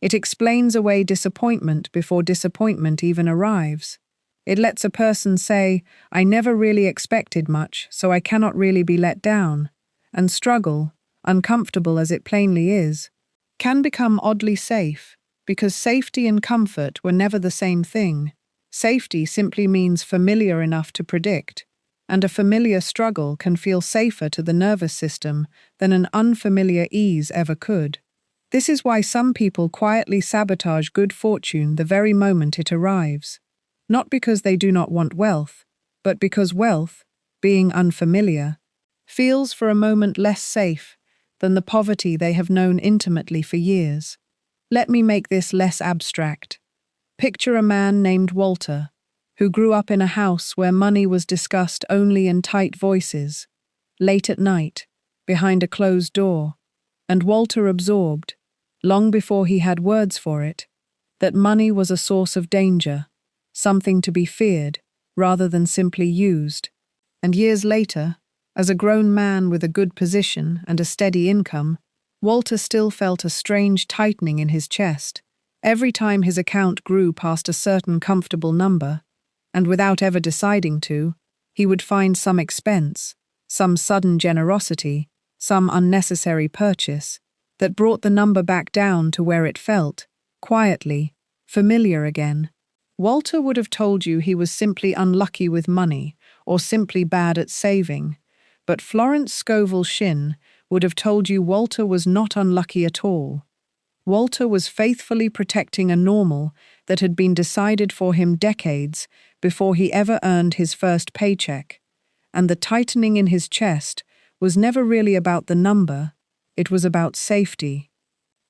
It explains away disappointment before disappointment even arrives. It lets a person say, "I never really expected much, so I cannot really be let down," and struggle, uncomfortable as it plainly is, can become oddly safe, because safety and comfort were never the same thing. Safety simply means familiar enough to predict, and a familiar struggle can feel safer to the nervous system than an unfamiliar ease ever could. This is why some people quietly sabotage good fortune the very moment it arrives. Not because they do not want wealth, but because wealth, being unfamiliar, feels for a moment less safe than the poverty they have known intimately for years. Let me make this less abstract. Picture a man named Walter, who grew up in a house where money was discussed only in tight voices, late at night, behind a closed door, and Walter absorbed, long before he had words for it, that money was a source of danger, something to be feared rather than simply used. And years later, as a grown man with a good position and a steady income, Walter still felt a strange tightening in his chest. Every time his account grew past a certain comfortable number, and without ever deciding to, he would find some expense, some sudden generosity, some unnecessary purchase, that brought the number back down to where it felt, quietly, familiar again. Walter would have told you he was simply unlucky with money, or simply bad at saving, but Florence Scovel Shinn would have told you Walter was not unlucky at all. Walter was faithfully protecting a normal that had been decided for him decades before he ever earned his first paycheck, and the tightening in his chest was never really about the number, it was about safety.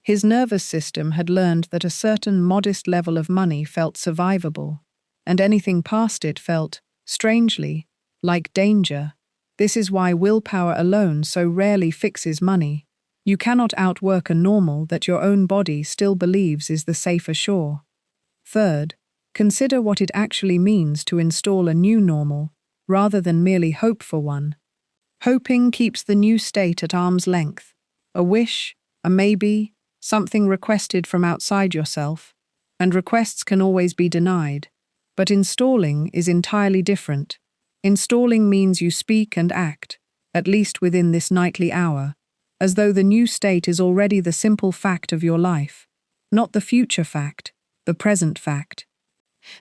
His nervous system had learned that a certain modest level of money felt survivable, and anything past it felt, strangely, like danger. This is why willpower alone so rarely fixes money. You cannot outwork a normal that your own body still believes is the safer shore. Third, consider what it actually means to install a new normal, rather than merely hope for one. Hoping keeps the new state at arm's length. A wish, a maybe, something requested from outside yourself, and requests can always be denied. But installing is entirely different. Installing means you speak and act, at least within this nightly hour, as though the new state is already the simple fact of your life, not the future fact, the present fact.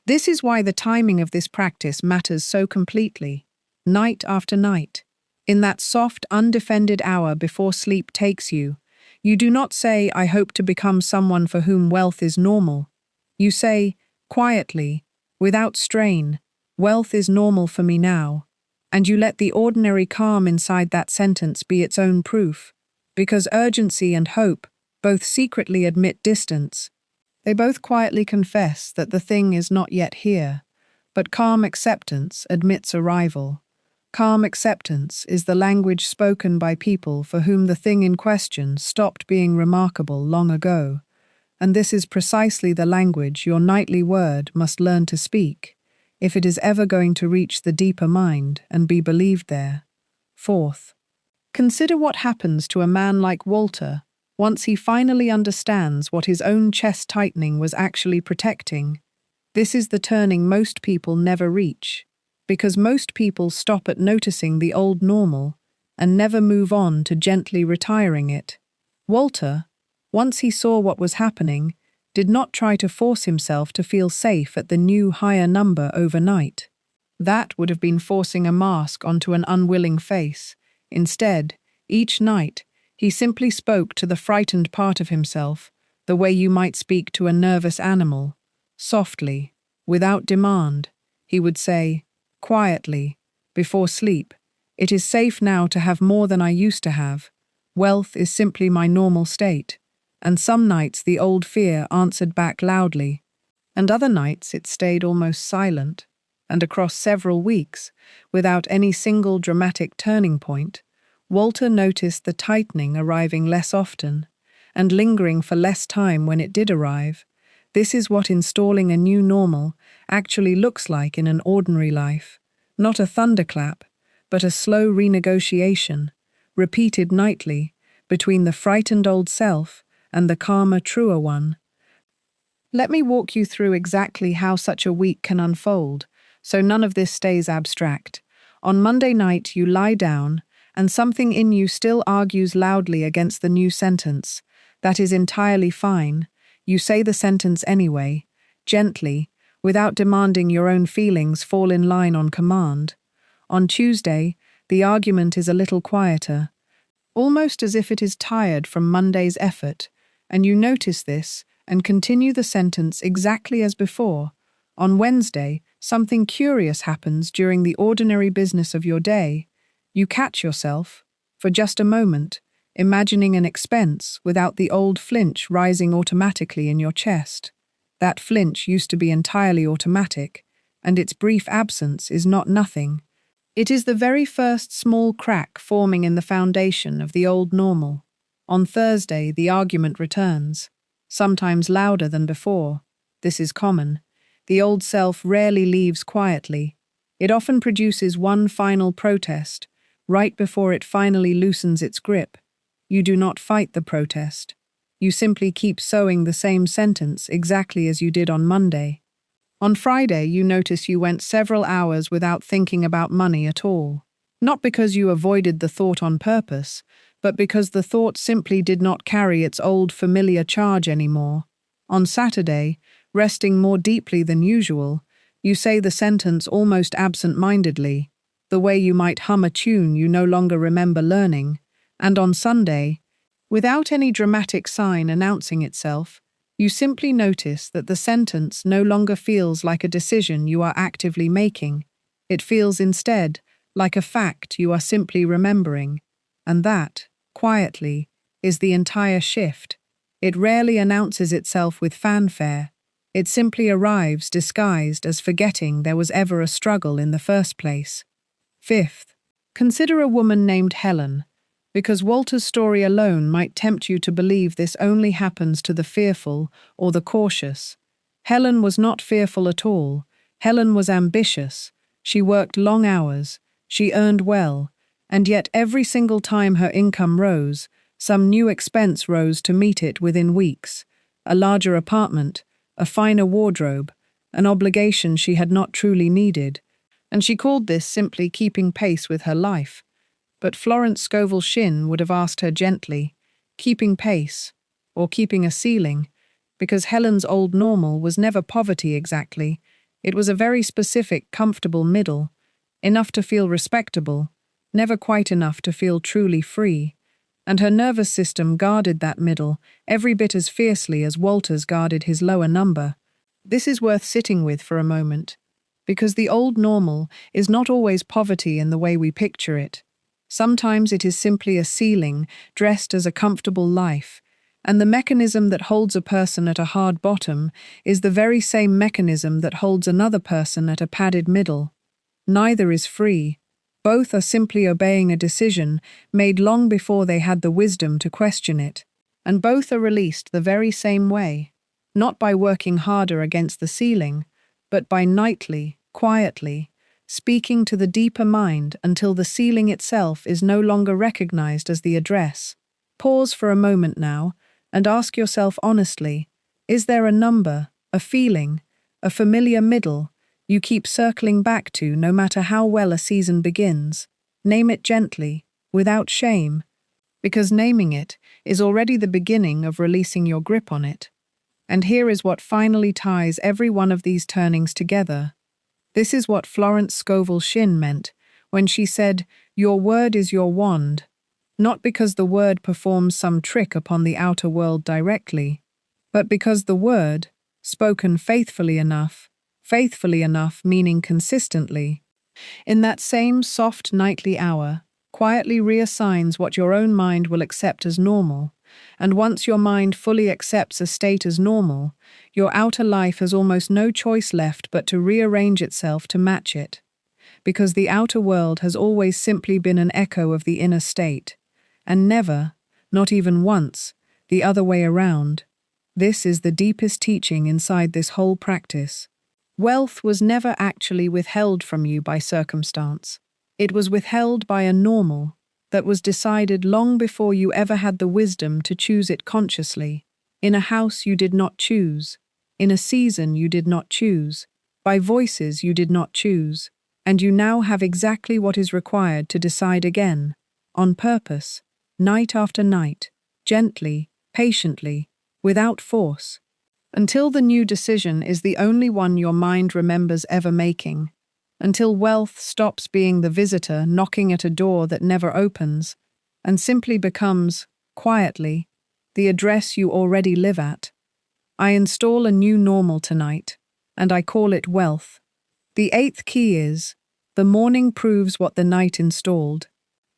This is why the timing of this practice matters so completely, night after night. In that soft, undefended hour before sleep takes you, you do not say, "I hope to become someone for whom wealth is normal." You say, quietly, without strain, "Wealth is normal for me now." And you let the ordinary calm inside that sentence be its own proof. Because urgency and hope both secretly admit distance. They both quietly confess that the thing is not yet here, but calm acceptance admits arrival. Calm acceptance is the language spoken by people for whom the thing in question stopped being remarkable long ago, and this is precisely the language your nightly word must learn to speak, if it is ever going to reach the deeper mind and be believed there. Fourth, consider what happens to a man like Walter once he finally understands what his own chest tightening was actually protecting. This is the turning most people never reach, because most people stop at noticing the old normal and never move on to gently retiring it. Walter, once he saw what was happening, did not try to force himself to feel safe at the new higher number overnight. That would have been forcing a mask onto an unwilling face. Instead, each night, he simply spoke to the frightened part of himself, the way you might speak to a nervous animal. Softly, without demand, he would say, quietly, before sleep, "It is safe now to have more than I used to have. Wealth is simply my normal state." And some nights the old fear answered back loudly, and other nights it stayed almost silent, and across several weeks, without any single dramatic turning point, Walter noticed the tightening arriving less often, and lingering for less time when it did arrive. This is what installing a new normal actually looks like in an ordinary life. Not a thunderclap, but a slow renegotiation, repeated nightly, between the frightened old self and the calmer, truer one. Let me walk you through exactly how such a week can unfold, so none of this stays abstract. On Monday night, you lie down, and something in you still argues loudly against the new sentence. That is entirely fine. You say the sentence anyway, gently, without demanding your own feelings fall in line on command. On Tuesday, the argument is a little quieter, almost as if it is tired from Monday's effort, and you notice this and continue the sentence exactly as before. On Wednesday, something curious happens during the ordinary business of your day. You catch yourself, for just a moment, imagining an expense without the old flinch rising automatically in your chest. That flinch used to be entirely automatic, and its brief absence is not nothing. It is the very first small crack forming in the foundation of the old normal. On Thursday, the argument returns, sometimes louder than before. This is common. The old self rarely leaves quietly. It often produces one final protest, right before it finally loosens its grip. You do not fight the protest. You simply keep sewing the same sentence exactly as you did on Monday. On Friday, you notice you went several hours without thinking about money at all. Not because you avoided the thought on purpose, but because the thought simply did not carry its old familiar charge anymore. On Saturday, resting more deeply than usual, you say the sentence almost absent-mindedly, the way you might hum a tune you no longer remember learning, and on Sunday, without any dramatic sign announcing itself, you simply notice that the sentence no longer feels like a decision you are actively making. It feels instead like a fact you are simply remembering. And that, quietly, is the entire shift. It rarely announces itself with fanfare. It simply arrives disguised as forgetting there was ever a struggle in the first place. Fifth, consider a woman named Helen, because Walter's story alone might tempt you to believe this only happens to the fearful or the cautious. Helen was not fearful at all. Helen was ambitious. She worked long hours. She earned well. And yet every single time her income rose, some new expense rose to meet it within weeks. A larger apartment, a finer wardrobe, an obligation she had not truly needed. And she called this simply keeping pace with her life. But Florence Scovel Shinn would have asked her gently, keeping pace, or keeping a ceiling, because Helen's old normal was never poverty exactly. It was a very specific, comfortable middle, enough to feel respectable, never quite enough to feel truly free. And her nervous system guarded that middle every bit as fiercely as Walter's guarded his lower number. This is worth sitting with for a moment, because the old normal is not always poverty in the way we picture it. Sometimes it is simply a ceiling dressed as a comfortable life, and the mechanism that holds a person at a hard bottom is the very same mechanism that holds another person at a padded middle. Neither is free. Both are simply obeying a decision made long before they had the wisdom to question it, and both are released the very same way, not by working harder against the ceiling, but by nightly, quietly, speaking to the deeper mind until the ceiling itself is no longer recognized as the address. Pause for a moment now and ask yourself honestly, is there a number, a feeling, a familiar middle you keep circling back to no matter how well a season begins? Name it gently, without shame, because naming it is already the beginning of releasing your grip on it. And here is what finally ties every one of these turnings together. This is what Florence Scovel Shinn meant when she said, "Your word is your wand," not because the word performs some trick upon the outer world directly, but because the word, spoken faithfully enough meaning consistently, in that same soft nightly hour, quietly reassigns what your own mind will accept as normal. And once your mind fully accepts a state as normal, your outer life has almost no choice left but to rearrange itself to match it. Because the outer world has always simply been an echo of the inner state, and never, not even once, the other way around. This is the deepest teaching inside this whole practice. Wealth was never actually withheld from you by circumstance. It was withheld by a normal that was decided long before you ever had the wisdom to choose it consciously, in a house you did not choose, in a season you did not choose, by voices you did not choose, and you now have exactly what is required to decide again, on purpose, night after night, gently, patiently, without force, until the new decision is the only one your mind remembers ever making. Until wealth stops being the visitor knocking at a door that never opens and simply becomes, quietly, the address you already live at. I install a new normal tonight, and I call it wealth. The eighth key is, the morning proves what the night installed.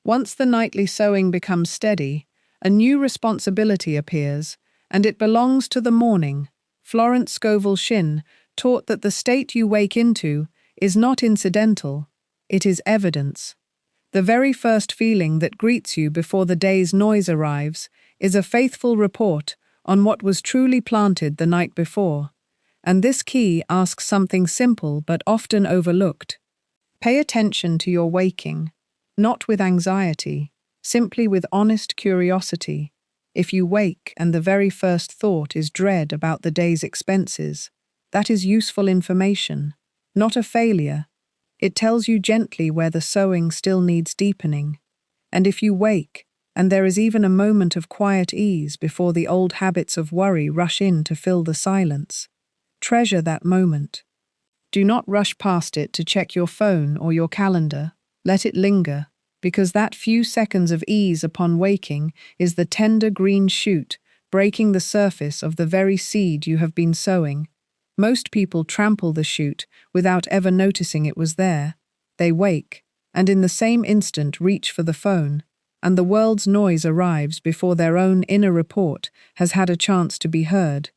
Once the nightly sewing becomes steady, a new responsibility appears, and it belongs to the morning. Florence Scovel Shinn taught that the state you wake into is not incidental, it is evidence. The very first feeling that greets you before the day's noise arrives is a faithful report on what was truly planted the night before. And this key asks something simple but often overlooked. Pay attention to your waking, not with anxiety, simply with honest curiosity. If you wake and the very first thought is dread about the day's expenses, that is useful information, not a failure. It tells you gently where the sowing still needs deepening. And if you wake, and there is even a moment of quiet ease before the old habits of worry rush in to fill the silence, treasure that moment. Do not rush past it to check your phone or your calendar. Let it linger, because that few seconds of ease upon waking is the tender green shoot breaking the surface of the very seed you have been sowing. Most people trample the shoot without ever noticing it was there. They wake, and in the same instant reach for the phone, and the world's noise arrives before their own inner report has had a chance to be heard.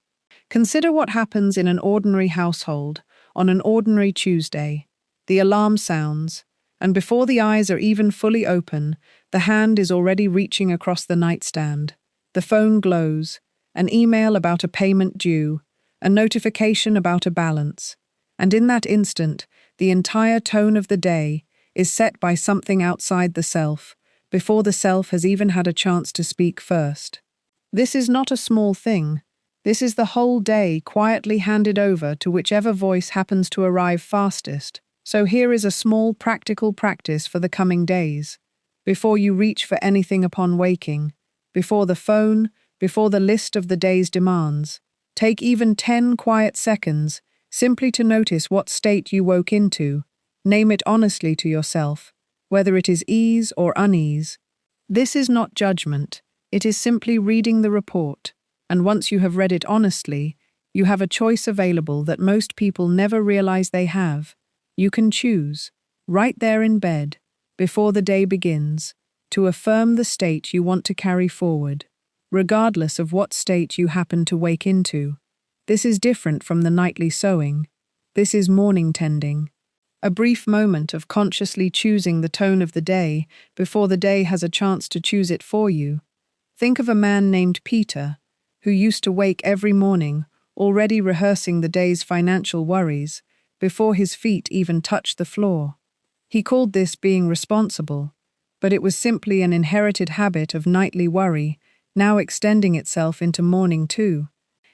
Consider what happens in an ordinary household on an ordinary Tuesday. The alarm sounds, and before the eyes are even fully open, the hand is already reaching across the nightstand. The phone glows, an email about a payment due, a notification about a balance, and in that instant, the entire tone of the day is set by something outside the self, before the self has even had a chance to speak first. This is not a small thing. This is the whole day quietly handed over to whichever voice happens to arrive fastest. So here is a small practical practice for the coming days. Before you reach for anything upon waking, before the phone, before the list of the day's demands, take even 10 quiet seconds simply to notice what state you woke into. Name it honestly to yourself, whether it is ease or unease. This is not judgment. It is simply reading the report. And once you have read it honestly, you have a choice available that most people never realize they have. You can choose, right there in bed, before the day begins, to affirm the state you want to carry forward, regardless of what state you happen to wake into. This is different from the nightly sowing. This is morning tending. A brief moment of consciously choosing the tone of the day before the day has a chance to choose it for you. Think of a man named Peter, who used to wake every morning, already rehearsing the day's financial worries, before his feet even touched the floor. He called this being responsible, but it was simply an inherited habit of nightly worry, now extending itself into morning too.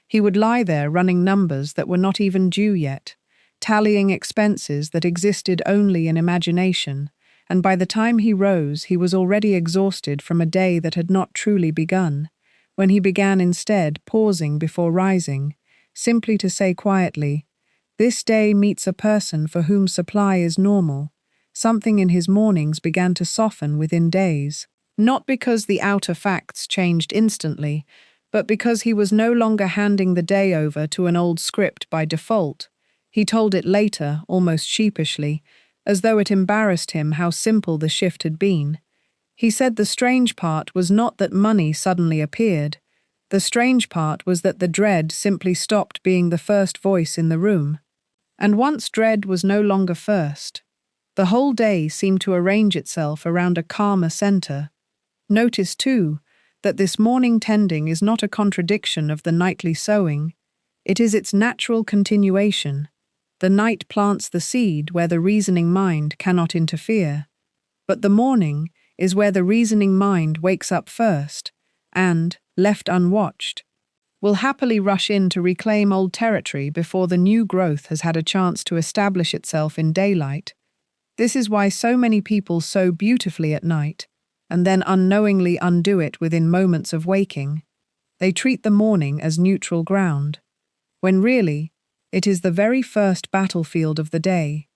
He would lie there running numbers that were not even due yet, tallying expenses that existed only in imagination, and by the time he rose, he was already exhausted from a day that had not truly begun. When he began instead pausing before rising, simply to say quietly, "This day meets a person for whom supply is normal," something in his mornings began to soften within days, not because the outer facts changed instantly, but because he was no longer handing the day over to an old script by default. He told it later, almost sheepishly, as though it embarrassed him how simple the shift had been. He said the strange part was not that money suddenly appeared. The strange part was that the dread simply stopped being the first voice in the room. And once dread was no longer first, the whole day seemed to arrange itself around a calmer center. Notice, too, that this morning tending is not a contradiction of the nightly sowing. It is its natural continuation. The night plants the seed where the reasoning mind cannot interfere. But the morning is where the reasoning mind wakes up first, and, left unwatched, will happily rush in to reclaim old territory before the new growth has had a chance to establish itself in daylight. This is why so many people sow beautifully at night, and then unknowingly undo it within moments of waking. They treat the morning as neutral ground, when really, it is the very first battlefield of the day,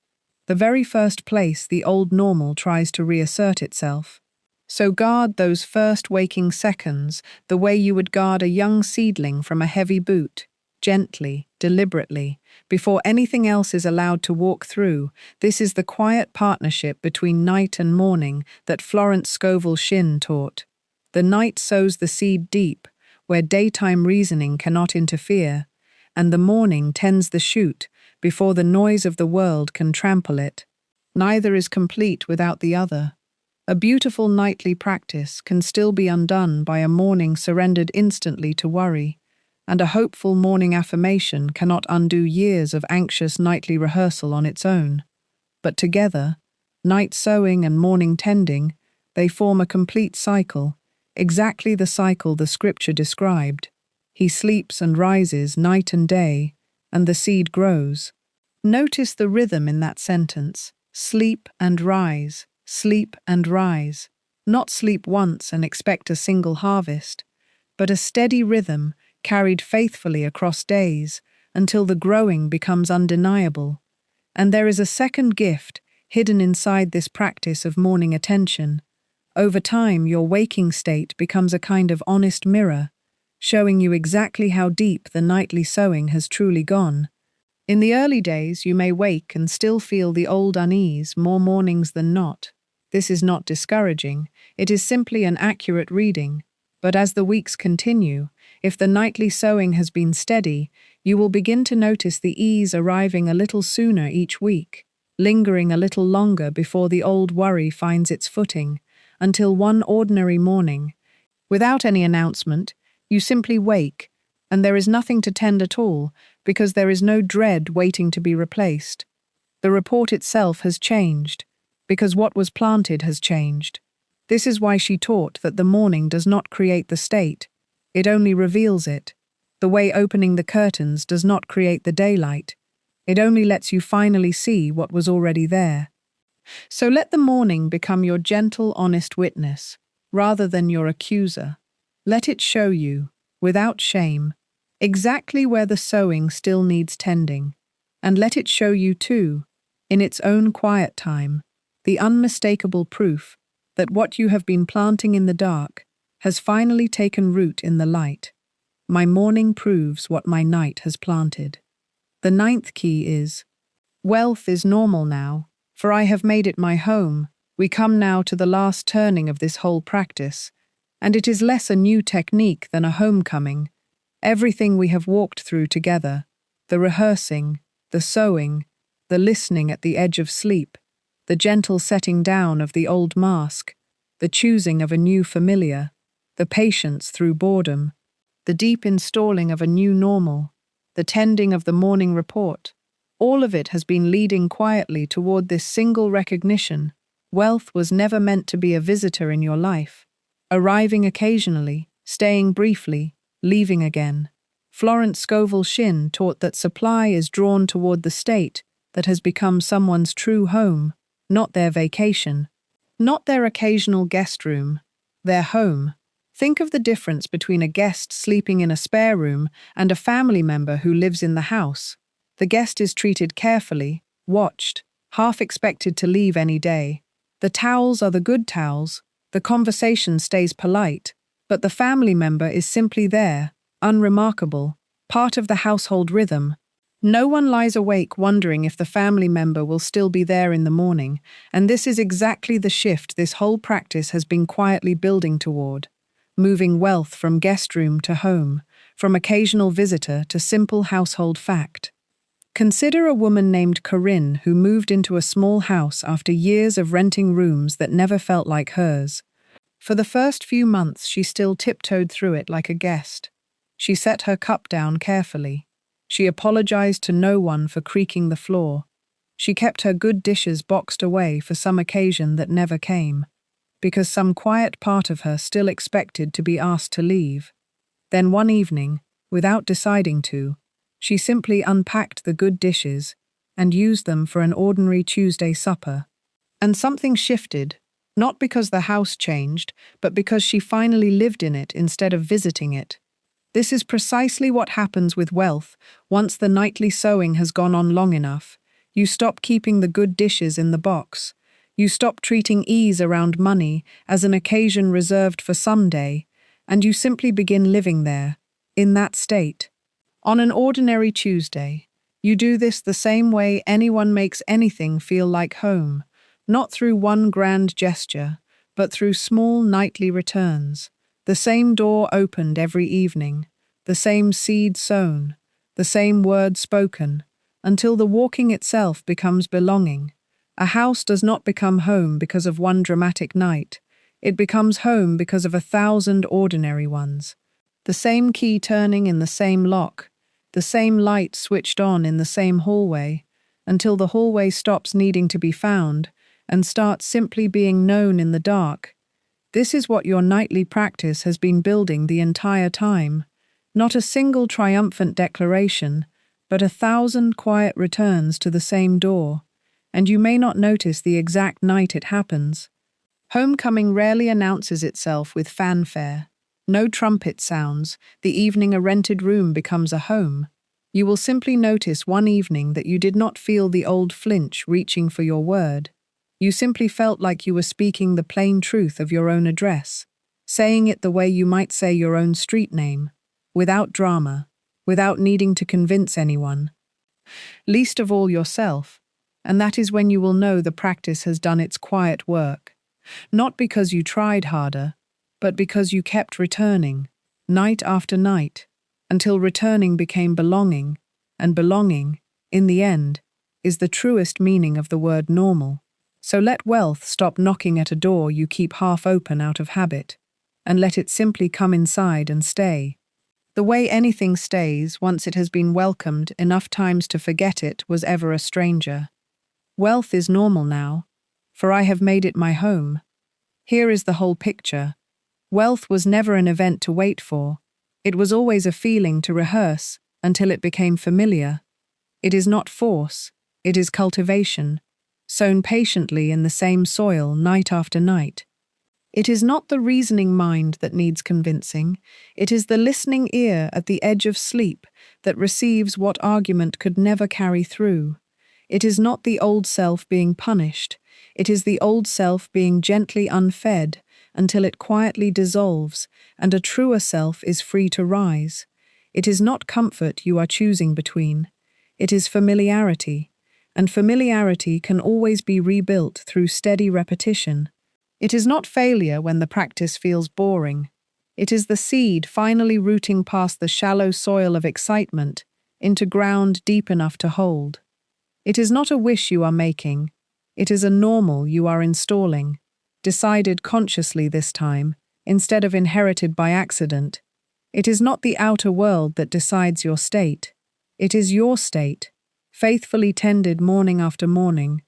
the very first place the old normal tries to reassert itself. So guard those first waking seconds the way you would guard a young seedling from a heavy boot, gently, deliberately, before anything else is allowed to walk through. This is the quiet partnership between night and morning that Florence Scovel Shinn taught. The night sows the seed deep, where daytime reasoning cannot interfere, and the morning tends the shoot before the noise of the world can trample it. Neither is complete without the other. A beautiful nightly practice can still be undone by a morning surrendered instantly to worry, and a hopeful morning affirmation cannot undo years of anxious nightly rehearsal on its own. But together, night sowing and morning tending, they form a complete cycle, exactly the cycle the scripture described. He sleeps and rises night and day, and the seed grows. Notice the rhythm in that sentence. Sleep and rise, sleep and rise. Not sleep once and expect a single harvest, but a steady rhythm carried faithfully across days until the growing becomes undeniable. And there is a second gift hidden inside this practice of morning attention. Over time, your waking state becomes a kind of honest mirror, showing you exactly how deep the nightly sowing has truly gone. In the early days, you may wake and still feel the old unease more mornings than not. This is not discouraging, it is simply an accurate reading. But as the weeks continue, if the nightly sowing has been steady, you will begin to notice the ease arriving a little sooner each week, lingering a little longer before the old worry finds its footing, until one ordinary morning, without any announcement, you simply wake, and there is nothing to tend at all, because there is no dread waiting to be replaced. The report itself has changed, because what was planted has changed. This is why she taught that the morning does not create the state, it only reveals it. The way opening the curtains does not create the daylight, it only lets you finally see what was already there. So let the morning become your gentle, honest witness, rather than your accuser. Let it show you, without shame, exactly where the sowing still needs tending, and let it show you too, in its own quiet time, the unmistakable proof that what you have been planting in the dark has finally taken root in the light. My morning proves what my night has planted. The ninth key is, wealth is normal now, for I have made it my home. We come now to the last turning of this whole practice, and it is less a new technique than a homecoming. Everything we have walked through together, the rehearsing, the sowing, the listening at the edge of sleep, the gentle setting down of the old mask, the choosing of a new familiar, the patience through boredom, the deep installing of a new normal, the tending of the morning report, all of it has been leading quietly toward this single recognition. Wealth was never meant to be a visitor in your life, arriving occasionally, staying briefly, leaving again. Florence Scovel Shinn taught that supply is drawn toward the state that has become someone's true home, not their vacation, not their occasional guest room, their home. Think of the difference between a guest sleeping in a spare room and a family member who lives in the house. The guest is treated carefully, watched, half expected to leave any day. The towels are the good towels, the conversation stays polite, but the family member is simply there, unremarkable, part of the household rhythm. No one lies awake wondering if the family member will still be there in the morning, and this is exactly the shift this whole practice has been quietly building toward, moving wealth from guest room to home, from occasional visitor to simple household fact. Consider a woman named Corinne who moved into a small house after years of renting rooms that never felt like hers. For the first few months, she still tiptoed through it like a guest. She set her cup down carefully. She apologized to no one for creaking the floor. She kept her good dishes boxed away for some occasion that never came, because some quiet part of her still expected to be asked to leave. Then one evening, without deciding to, she simply unpacked the good dishes and used them for an ordinary Tuesday supper. And something shifted, not because the house changed, but because she finally lived in it instead of visiting it. This is precisely what happens with wealth once the nightly sowing has gone on long enough. You stop keeping the good dishes in the box. You stop treating ease around money as an occasion reserved for someday, and you simply begin living there, in that state. On an ordinary Tuesday, you do this the same way anyone makes anything feel like home, not through one grand gesture, but through small nightly returns. The same door opened every evening, the same seed sown, the same word spoken, until the walking itself becomes belonging. A house does not become home because of one dramatic night. It becomes home because of 1,000 ordinary ones. The same key turning in the same lock, the same light switched on in the same hallway, until the hallway stops needing to be found and starts simply being known in the dark. This is what your nightly practice has been building the entire time. Not a single triumphant declaration, but 1,000 quiet returns to the same door. And you may not notice the exact night it happens. Homecoming rarely announces itself with fanfare. No trumpet sounds, the evening a rented room becomes a home. You will simply notice one evening that you did not feel the old flinch reaching for your word. You simply felt like you were speaking the plain truth of your own address, saying it the way you might say your own street name, without drama, without needing to convince anyone, least of all yourself, and that is when you will know the practice has done its quiet work. Not because you tried harder, but because you kept returning, night after night, until returning became belonging, and belonging, in the end, is the truest meaning of the word normal. So let wealth stop knocking at a door you keep half open out of habit, and let it simply come inside and stay. The way anything stays once it has been welcomed enough times to forget it was ever a stranger. Wealth is normal now, for I have made it my home. Here is the whole picture. Wealth was never an event to wait for. It was always a feeling to rehearse until it became familiar. It is not force, it is cultivation, sown patiently in the same soil night after night. It is not the reasoning mind that needs convincing, it is the listening ear at the edge of sleep that receives what argument could never carry through. It is not the old self being punished, it is the old self being gently unfed until it quietly dissolves and a truer self is free to rise. It is not comfort you are choosing between, it is familiarity, and familiarity can always be rebuilt through steady repetition. It is not failure when the practice feels boring. It is the seed finally rooting past the shallow soil of excitement into ground deep enough to hold. It is not a wish you are making. It is a normal you are installing, decided consciously this time, instead of inherited by accident. It is not the outer world that decides your state. It is your state, faithfully tended morning after morning,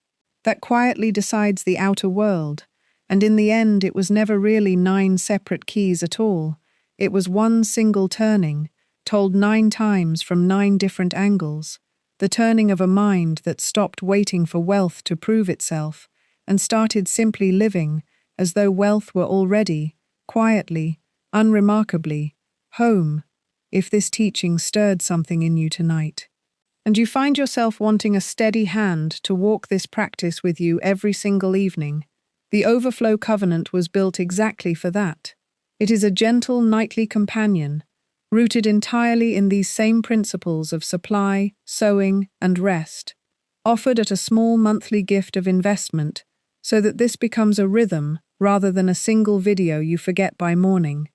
that quietly decides the outer world. And in the end, it was never really 9 separate keys at all. It was one single turning, told 9 times from 9 different angles. The turning of a mind that stopped waiting for wealth to prove itself and started simply living as though wealth were already, quietly, unremarkably, home. If this teaching stirred something in you tonight, and you find yourself wanting a steady hand to walk this practice with you every single evening, the Overflow Covenant was built exactly for that. It is a gentle nightly companion, rooted entirely in these same principles of supply, sowing, and rest, offered at a small monthly gift of investment, so that this becomes a rhythm rather than a single video you forget by morning.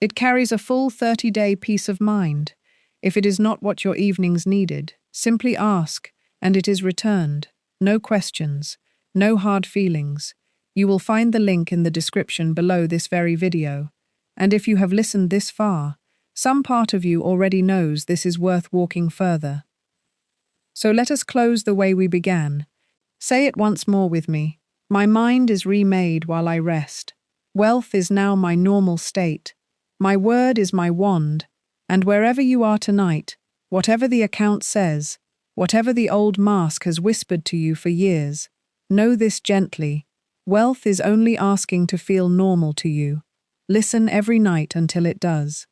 It carries a full 30-day peace of mind. If it is not what your evenings needed, simply ask, and it is returned. No questions, no hard feelings. You will find the link in the description below this very video. And if you have listened this far, some part of you already knows this is worth walking further. So let us close the way we began. Say it once more with me. My mind is remade while I rest. Wealth is now my normal state. My word is my wand. And wherever you are tonight, whatever the account says, whatever the old mask has whispered to you for years, know this gently. Wealth is only asking to feel normal to you. Listen every night until it does.